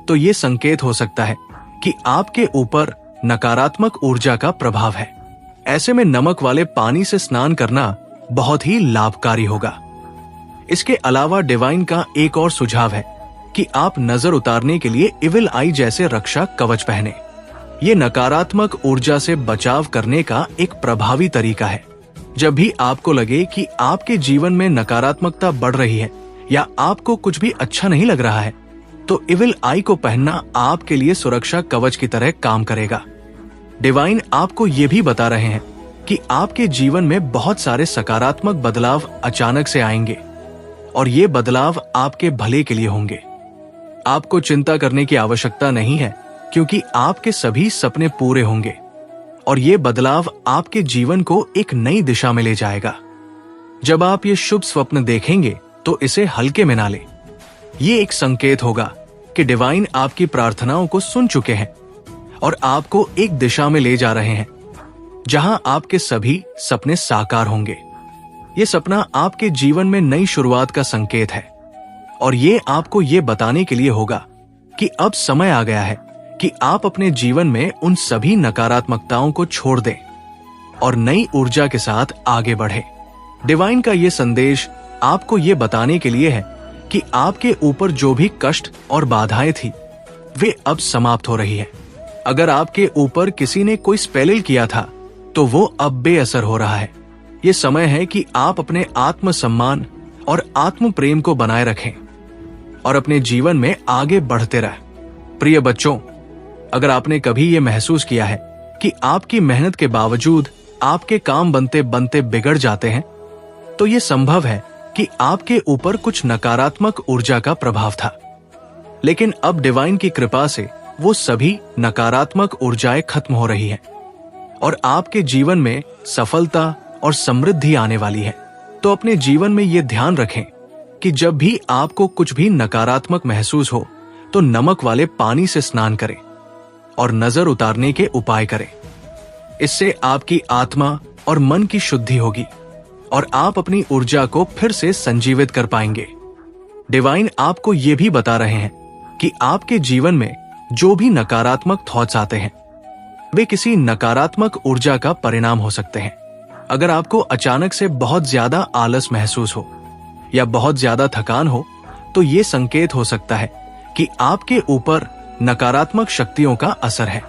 तो ये संकेत हो सकता है कि आपके ऊपर नकारात्मक ऊर्जा का प्रभाव है। ऐसे में नमक वाले पानी से स्नान करना बहुत ही लाभकारी होगा। इसके अलावा डिवाइन का एक और सुझाव है कि आप नजर उतारने के लिए इविल आई जैसे रक्षा कवच पहने। ये नकारात्मक ऊर्जा से बचाव करने का एक प्रभावी तरीका है। जब भी आपको लगे कि आपके जीवन में नकारात्मकता बढ़ रही है या आपको कुछ भी अच्छा नहीं लग रहा है, तो इविल आई को पहनना आपके लिए सुरक्षा कवच की तरह काम करेगा। डिवाइन आपको ये भी बता रहे हैं कि आपके जीवन में बहुत सारे सकारात्मक बदलाव अचानक से आएंगे और ये बदलाव आपके भले के लिए होंगे। आपको चिंता करने की आवश्यकता नहीं है, क्योंकि आपके सभी सपने पूरे होंगे और ये बदलाव आपके जीवन को एक नई दिशा में ले जाएगा। जब आप ये शुभ स्वप्न देखेंगे तो इसे हल्के में ना लें। ये एक संकेत होगा कि डिवाइन आपकी प्रार्थनाओं को सुन चुके हैं और आपको एक दिशा में ले जा रहे हैं जहां आपके सभी सपने साकार होंगे। ये सपना आपके जीवन में नई शुरुआत का संकेत है और ये आपको ये बताने के लिए होगा कि अब समय आ गया है कि आप अपने जीवन में उन सभी नकारात्मकताओं को छोड़ दें और नई ऊर्जा के साथ आगे बढ़े। डिवाइन का ये संदेश आपको ये बताने के लिए है कि आपके ऊपर जो भी कष्ट और बाधाएं थी वे अब समाप्त हो रही है। अगर आपके ऊपर किसी ने कोई स्पेलिल किया था तो वो अब बेअसर हो रहा है। ये समय है कि आप अपने आत्मसम्मान और आत्म प्रेम को बनाए रखें और अपने जीवन में आगे बढ़ते रहें। प्रिय बच्चों, अगर आपने कभी ये महसूस किया है कि आपकी मेहनत के बावजूद आपके काम बनते बनते बिगड़ जाते हैं, तो ये संभव है कि आपके ऊपर कुछ नकारात्मक ऊर्जा का प्रभाव था। लेकिन अब डिवाइन की कृपा से वो सभी नकारात्मक ऊर्जाएं खत्म हो रही हैं और आपके जीवन में सफलता और समृद्धि आने वाली है। तो अपने जीवन में ये ध्यान रखें कि जब भी आपको कुछ भी नकारात्मक महसूस हो तो नमक वाले पानी से स्नान करें और नजर उतारने के उपाय करें। इससे आपकी आत्मा और मन की शुद्धि होगी और आप अपनी ऊर्जा को फिर से संजीवित कर पाएंगे। डिवाइन आपको ये भी बता रहे हैं कि आपके जीवन में जो भी नकारात्मक थॉट्स आते हैं वे किसी नकारात्मक ऊर्जा का परिणाम हो सकते हैं। अगर आपको अचानक से बहुत ज्यादा आलस महसूस हो या बहुत ज्यादा थकान हो तो ये संकेत हो सकता है कि आपके ऊपर नकारात्मक शक्तियों का असर है।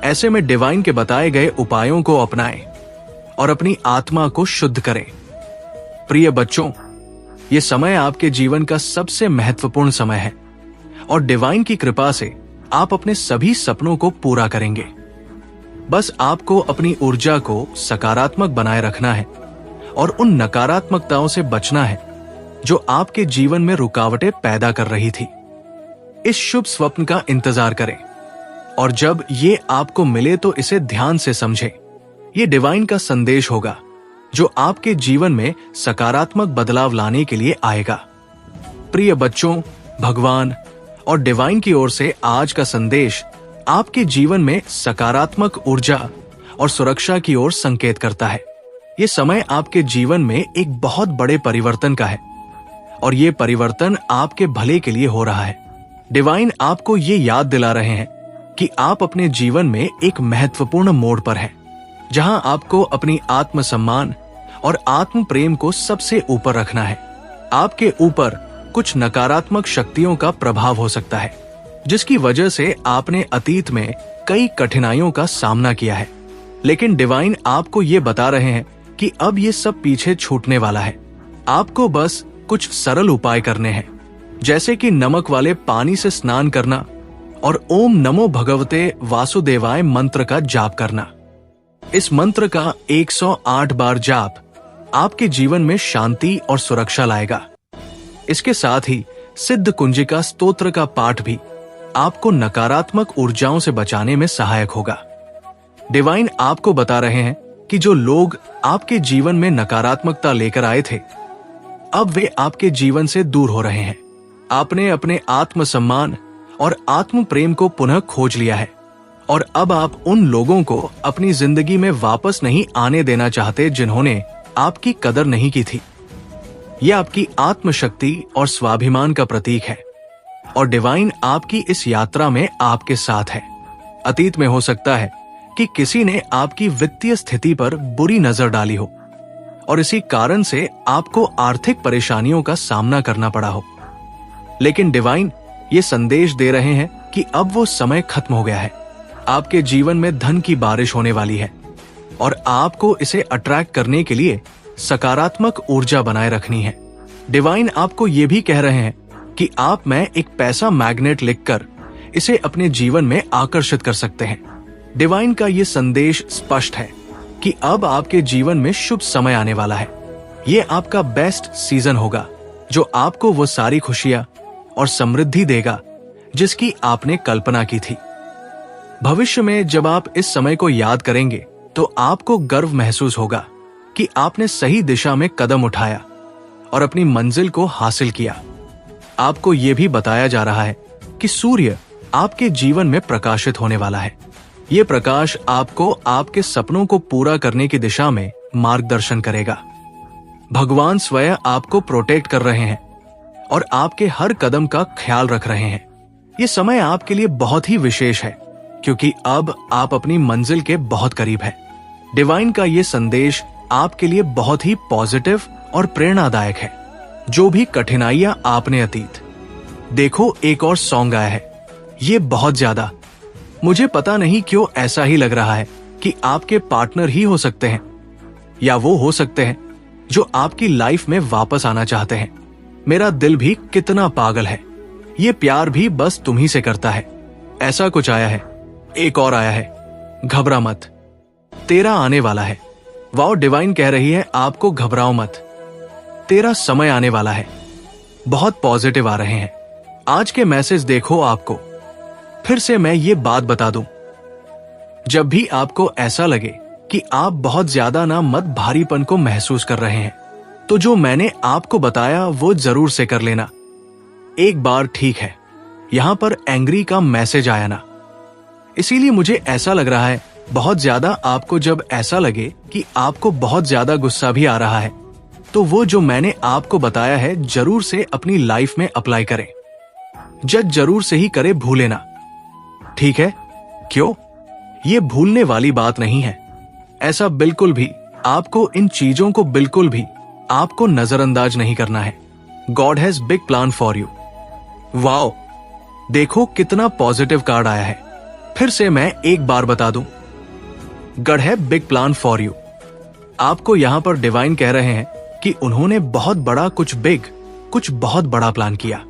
ऐसे में डिवाइन के बताए गए उपायों को अपनाएं और अपनी आत्मा को शुद्ध करें। प्रिय बच्चों, ये समय आपके जीवन का सबसे महत्वपूर्ण समय है और डिवाइन की कृपा से आप अपने सभी सपनों को पूरा करेंगे। बस आपको अपनी ऊर्जा को सकारात्मक बनाए रखना है और उन नकारात्मकताओं से बचना है जो आपके जीवन में रुकावटें पैदा कर रही थी। इस शुभ स्वप्न का इंतजार करें और जब ये आपको मिले तो इसे ध्यान से समझें। ये डिवाइन का संदेश होगा जो आपके जीवन में सकारात्मक बदलाव लाने के लिए आएगा। प्रिय बच्चों, भगवान और डिवाइन की ओर से आज का संदेश आपके जीवन में सकारात्मक ऊर्जा और सुरक्षा की ओर संकेत करता है। ये समय आपके जीवन में एक बहुत बड़े परिवर्तन का है और ये परिवर्तन आपके भले के लिए हो रहा है। डिवाइन आपको ये याद दिला रहे हैं कि आप अपने जीवन में एक महत्वपूर्ण मोड़ पर हैं, जहां आपको अपनी आत्मसम्मान और आत्म प्रेम को सबसे ऊपर रखना है। आपके ऊपर कुछ नकारात्मक शक्तियों का प्रभाव हो सकता है जिसकी वजह से आपने अतीत में कई कठिनाइयों का सामना किया है, लेकिन डिवाइन आपको ये बता रहे हैं कि अब ये सब पीछे छूटने वाला है। आपको बस कुछ सरल उपाय करने हैं, जैसे कि नमक वाले पानी से स्नान करना और ओम नमो भगवते वासुदेवाय मंत्र का जाप करना। इस मंत्र का 108 बार जाप आपके जीवन में शांति और सुरक्षा लाएगा। इसके साथ ही सिद्ध कुंजिका स्तोत्र का पाठ भी आपको नकारात्मक ऊर्जाओं से बचाने में सहायक होगा। डिवाइन आपको बता रहे हैं कि जो लोग आपके जीवन में नकारात्मकता लेकर आए थे अब वे आपके जीवन से दूर हो रहे हैं। आपने अपने आत्मसम्मान और आत्म प्रेम को पुनः खोज लिया है और अब आप उन लोगों को अपनी जिंदगी में वापस नहीं आने देना चाहते जिन्होंने आपकी कदर नहीं की थी। यह आपकी आत्मशक्ति और स्वाभिमान का प्रतीक है और डिवाइन आपकी इस यात्रा में आपके साथ है। अतीत में हो सकता है कि किसी ने आपकी वित्तीय स्थिति पर बुरी नजर डाली हो और इसी कारण से आपको आर्थिक परेशानियों का सामना करना पड़ा हो, लेकिन डिवाइन ये संदेश दे रहे हैं कि अब वो समय खत्म हो गया है। आपके जीवन में धन की बारिश होने वाली है और आपको इसे अट्रैक्ट करने के लिए सकारात्मक ऊर्जा बनाए रखनी है। डिवाइन आपको ये भी कह रहे हैं कि आप में एक पैसा मैग्नेट लिखकर इसे अपने जीवन में आकर्षित कर सकते हैं। डिवाइन का ये संदेश स्पष्ट है कि अब आपके जीवन में शुभ समय आने वाला है। ये आपका बेस्ट सीजन होगा जो आपको वो सारी खुशियां और समृद्धि देगा जिसकी आपने कल्पना की थी। भविष्य में जब आप इस समय को याद करेंगे तो आपको गर्व महसूस होगा कि आपने सही दिशा में कदम उठाया और अपनी मंजिल को हासिल किया। आपको ये भी बताया जा रहा है कि सूर्य आपके जीवन में प्रकाशित होने वाला है। ये प्रकाश आपको आपके सपनों को पूरा करने की दिशा में मार्गदर्शन करेगा। भगवान स्वयं आपको प्रोटेक्ट कर रहे हैं और आपके हर कदम का ख्याल रख रहे हैं। ये समय आपके लिए बहुत ही विशेष है क्योंकि अब आप अपनी मंजिल के बहुत करीब हैं। डिवाइन का ये संदेश आपके लिए बहुत ही पॉजिटिव और प्रेरणादायक है। जो भी कठिनाइयां आपने अतीत देखो, एक और सॉन्ग आया है, ये बहुत ज्यादा, मुझे पता नहीं क्यों ऐसा ही लग रहा है कि आपके पार्टनर ही हो सकते हैं या वो हो सकते हैं जो आपकी लाइफ में वापस आना चाहते हैं। मेरा दिल भी कितना पागल है, ये प्यार भी बस तुम ही से करता है। ऐसा कुछ आया है। एक और आया है, घबरा मत, तेरा आने वाला है। वाओ, डिवाइन कह रही है आपको घबराओ मत, तेरा समय आने वाला है। बहुत पॉजिटिव आ रहे हैं आज के मैसेज देखो आपको फिर से मैं ये बात बता दूं, जब भी आपको ऐसा लगे कि आप बहुत ज्यादा ना मत भारीपन को महसूस कर रहे हैं, तो जो मैंने आपको बताया वो जरूर से कर लेना एक बार, ठीक है। यहां पर एंग्री का मैसेज आया ना, इसीलिए मुझे ऐसा लग रहा है बहुत ज्यादा आपको जब ऐसा लगे कि आपको बहुत ज्यादा गुस्सा भी आ रहा है, तो वो जो मैंने आपको बताया है जरूर से अपनी लाइफ में अप्लाई करें। जज जरूर से ही करे, भूले ना, ठीक है। क्यों? ये भूलने वाली बात नहीं है। ऐसा बिल्कुल भी आपको इन चीजों को बिल्कुल भी आपको नजरअंदाज नहीं करना है। God has big plan for you. Wow, देखो कितना पॉजिटिव कार्ड आया है। फिर से मैं एक बार बता दूं, गॉड है बिग प्लान फॉर यू। आपको यहां पर डिवाइन कह रहे हैं कि उन्होंने बहुत बड़ा कुछ बहुत बड़ा प्लान किया।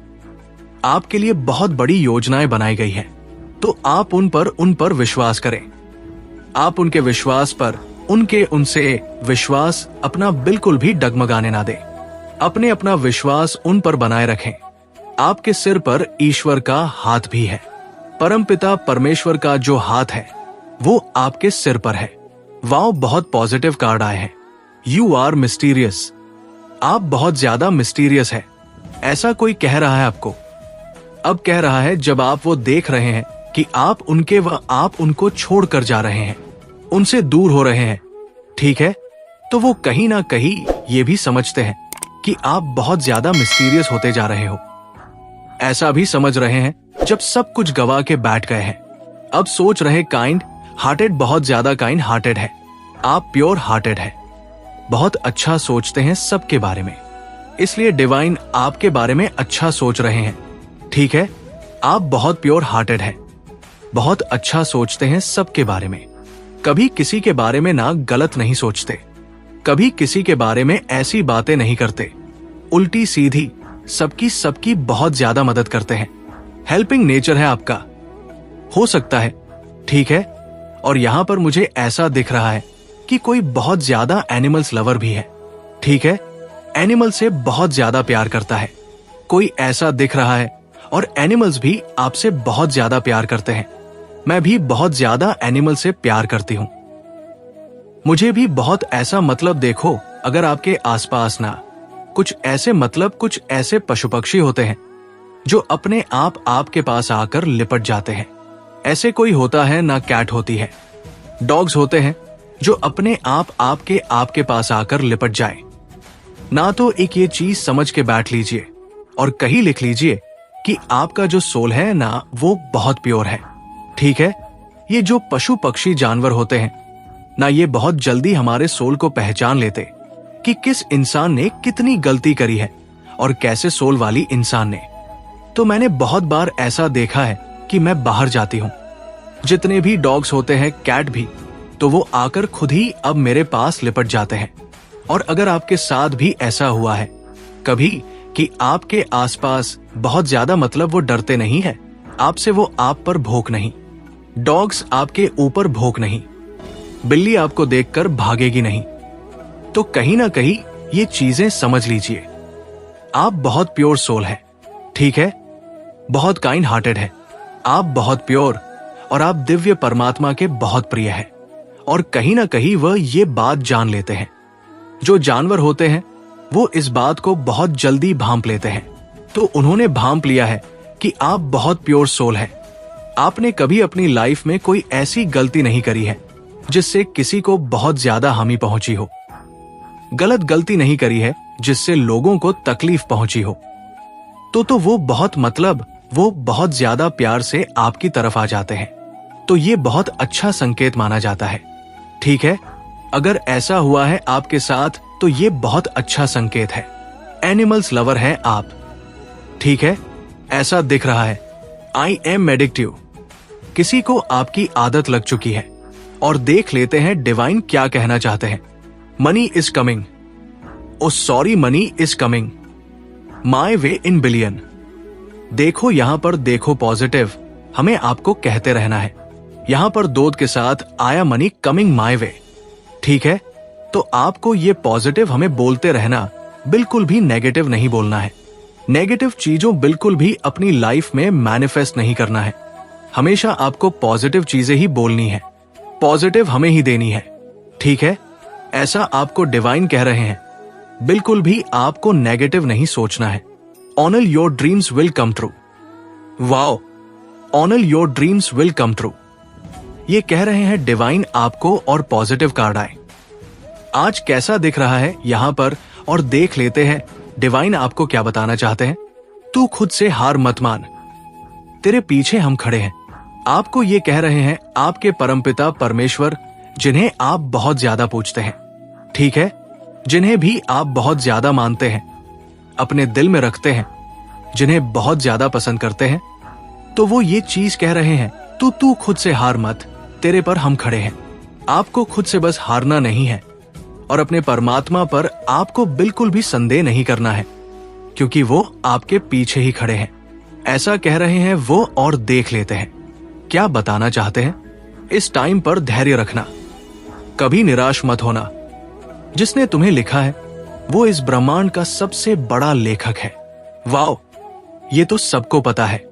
आपके लिए बहुत बड़ी योजनाएं बनाई गई हैं, तो आप उन पर विश्वास करें। आप उनके विश्वास पर उनसे विश्वास अपना बिल्कुल भी डगमगाने ना दें। अपना विश्वास उन पर बनाए रखें। आपके सिर पर ईश्वर का हाथ भी है। परमपिता परमेश्वर का जो हाथ है वो आपके सिर पर है। वाओ, बहुत पॉजिटिव कार्ड आए हैं। You are mysterious. आप बहुत ज्यादा मिस्टीरियस है, ऐसा कोई कह रहा है आपको। अब कह रहा है जब आप वो देख रहे हैं कि आप उनको छोड़कर जा रहे हैं, उनसे दूर हो रहे हैं, ठीक है, तो वो कहीं ना कहीं ये भी समझते हैं कि आप बहुत ज्यादा मिस्टीरियस होते जा रहे हो। ऐसा भी समझ रहे हैं जब सब कुछ गवा के बैठ गए हैं। अब सोच रहे काइंड हार्टेड, बहुत ज्यादा काइंड हार्टेड है। आप प्योर हार्टेड है, बहुत अच्छा सोचते हैं सबके बारे में, इसलिए डिवाइन आपके बारे में अच्छा सोच रहे हैं, ठीक है। आप बहुत प्योर हार्टेड है, बहुत अच्छा सोचते हैं सबके बारे में। कभी किसी के बारे में ना गलत नहीं सोचते, कभी किसी के बारे में ऐसी बातें नहीं करते, उल्टी सीधी सबकी बहुत ज्यादा मदद करते हैं। हेल्पिंग नेचर है आपका, हो सकता है, ठीक है। और यहां पर मुझे ऐसा दिख रहा है कि कोई बहुत ज्यादा एनिमल्स लवर भी है, ठीक है। एनिमल से बहुत ज्यादा प्यार करता है, कोई ऐसा दिख रहा है। और एनिमल्स भी आपसे बहुत ज्यादा प्यार करते हैं। मैं भी बहुत ज्यादा एनिमल से प्यार करती हूं। मुझे भी बहुत ऐसा, मतलब देखो, अगर आपके आसपास ना कुछ ऐसे पशु पक्षी होते हैं जो अपने आप आपके पास आकर लिपट जाते हैं। ऐसे कोई होता है ना, कैट होती है, डॉग्स होते हैं जो अपने आप आपके पास आकर लिपट जाए ना। तो एक ये चीज समझ के बैठ लीजिए और कहीं लिख लीजिए कि आपका जो सोल है ना वो बहुत प्योर है, ठीक है। ये जो पशु पक्षी जानवर होते हैं ना, ये बहुत जल्दी हमारे सोल को पहचान लेते कि किस इंसान ने कितनी गलती करी है और कैसे सोल वाली इंसान ने। तो मैंने बहुत बार ऐसा देखा है कि मैं बाहर जाती हूँ, जितने भी डॉग्स होते हैं, कैट भी, तो वो आकर खुद ही अब मेरे पास लिपट जाते हैं। और अगर आपके साथ भी ऐसा हुआ है कभी कि आपके आसपास बहुत ज्यादा, मतलब वो डरते नहीं है आपसे, वो आप पर भौंक नहीं, डॉग्स आपके ऊपर भौंक नहीं, बिल्ली आपको देखकर भागेगी नहीं, तो कहीं ना कहीं ये चीजें समझ लीजिए। आप बहुत प्योर सोल है, ठीक है, बहुत काइंड हार्टेड है, आप बहुत प्योर और आप दिव्य परमात्मा के बहुत प्रिय है। और कहीं ना कहीं वह ये बात जान लेते हैं। जो जानवर होते हैं वो इस बात को बहुत जल्दी भांप लेते हैं। तो उन्होंने भांप लिया है कि आप बहुत प्योर सोल है। आपने कभी अपनी लाइफ में कोई ऐसी गलती नहीं करी है जिससे किसी को बहुत ज्यादा हानि पहुंची हो, गलत गलती नहीं करी है जिससे लोगों को तकलीफ पहुंची हो। तो वो बहुत ज्यादा प्यार से आपकी तरफ आ जाते हैं। तो ये बहुत अच्छा संकेत माना जाता है, ठीक है। अगर ऐसा हुआ है आपके साथ तो ये बहुत अच्छा संकेत है। एनिमल्स लवर हैं आप, ठीक है, ऐसा दिख रहा है। आई एम एडिक्टिव, किसी को आपकी आदत लग चुकी है। और देख लेते हैं डिवाइन क्या कहना चाहते हैं। Money is coming, oh sorry, money is coming my way in billion. देखो यहां पर, देखो पॉजिटिव, हमें आपको कहते रहना है। यहां पर दूध के साथ आया मनी कमिंग माई वे, ठीक है। तो आपको ये पॉजिटिव हमें बोलते रहना, बिल्कुल भी नेगेटिव नहीं बोलना है। नेगेटिव चीजों बिल्कुल भी अपनी लाइफ में मैनिफेस्ट नहीं करना है। हमेशा आपको पॉजिटिव चीजें ही बोलनी है, पॉजिटिव हमें ही देनी है, ठीक है? ऐसा आपको डिवाइन कह रहे हैं। बिल्कुल भी आपको नेगेटिव नहीं सोचना है। Honour your dreams will come true. Wow, honour your dreams will come true, ये कह रहे हैं डिवाइन आपको, और पॉजिटिव कार्ड आए। आज कैसा दिख रहा है यहां पर, और देख लेते हैं डिवाइन आपको क्या बताना चाहते हैं। तू खुद से हार मत मान, तेरे पीछे हम खड़े हैं। आपको ये कह रहे हैं आपके परमपिता परमेश्वर, जिन्हें आप बहुत ज्यादा पूजते हैं, ठीक है? जिन्हें भी आप बहुत ज्यादा मानते हैं, अपने दिल में रखते हैं, जिन्हें बहुत ज्यादा पसंद करते हैं, तो वो ये चीज कह रहे हैं, तू खुद से हार मत, तेरे पर हम खड़े हैं। आपको खुद से बस हारना नहीं है, और अपने परमात्मा पर आपको बिल्कुल भी संदेह नहीं करना है, क्योंकि वो आपके पीछे ही खड़े हैं। ऐसा कह रहे हैं वो, और देख लेते हैं क्या बताना चाहते हैं। इस टाइम पर धैर्य रखना, कभी निराश मत होना। जिसने तुम्हें लिखा है वो इस ब्रह्मांड का सबसे बड़ा लेखक है। वाओ, ये तो सबको पता है।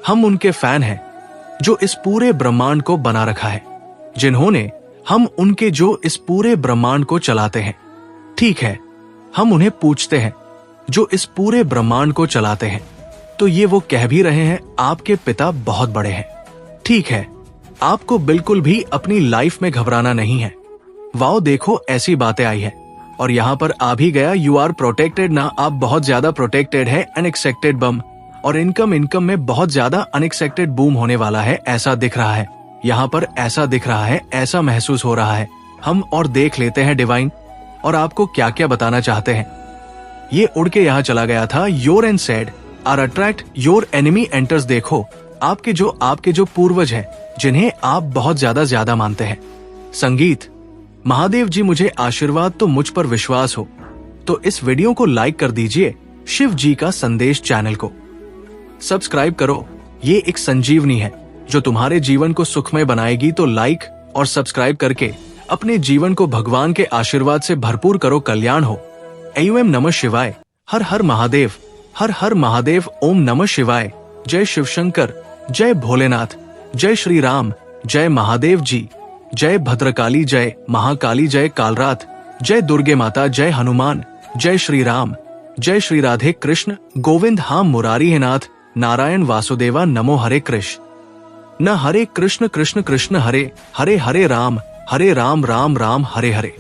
हम उनके फैन हैं जो इस पूरे ब्रह्मांड को बना रखा है, जिन्होंने हम उनके जो इस पूरे ब्रह्मांड को चलाते हैं, ठीक है? हम उन्हें पूछते हैं जो इस पूरे ब्रह्मांड को चलाते हैं। तो ये वो कह भी रहे हैं आपके पिता बहुत बड़े हैं, ठीक है? आपको बिल्कुल भी अपनी लाइफ में घबराना नहीं है। वाओ, देखो ऐसी बातें आई है, और यहाँ पर आ भी गया यू आर प्रोटेक्टेड ना, आप बहुत ज्यादा प्रोटेक्टेड है। अनएक्सपेक्टेड बम, और इनकम में बहुत ज्यादा अनएक्सपेक्टेड बूम होने वाला है, ऐसा दिख रहा है। यहाँ पर ऐसा दिख रहा है, ऐसा महसूस हो रहा है। हम और देख लेते हैं डिवाइन और आपको क्या क्या बताना चाहते हैं। ये उड़ के यहाँ चला गया था। Your and said are attract your enemy enters. देखो आपके जो पूर्वज हैं, जिन्हें आप बहुत ज्यादा मानते हैं। संगीत, महादेव जी मुझे आशीर्वाद, तो मुझ पर विश्वास हो तो इस वीडियो को लाइक कर दीजिए। शिव जी का संदेश चैनल को सब्सक्राइब करो। ये एक संजीवनी है जो तुम्हारे जीवन को सुखमय बनाएगी। तो लाइक और सब्सक्राइब करके अपने जीवन को भगवान के आशीर्वाद से भरपूर करो। कल्याण हो। एम नमः शिवाय। हर हर महादेव, हर हर महादेव। ओम नमः शिवाय। जय शिव शंकर, जय भोलेनाथ, जय श्री राम, जय महादेव जी, जय भद्रकाली, जय महाकाली, जय कालरात, जय दुर्गे माता, जय हनुमान, जय श्री राम, जय श्री राधे कृष्ण गोविंद। हाँ, मुरारी है नाथ, नारायण वासुदेवा, नमो हरे कृष्ण न हरे कृष्ण कृष्ण कृष्ण हरे हरे, हरे राम राम राम हरे हरे।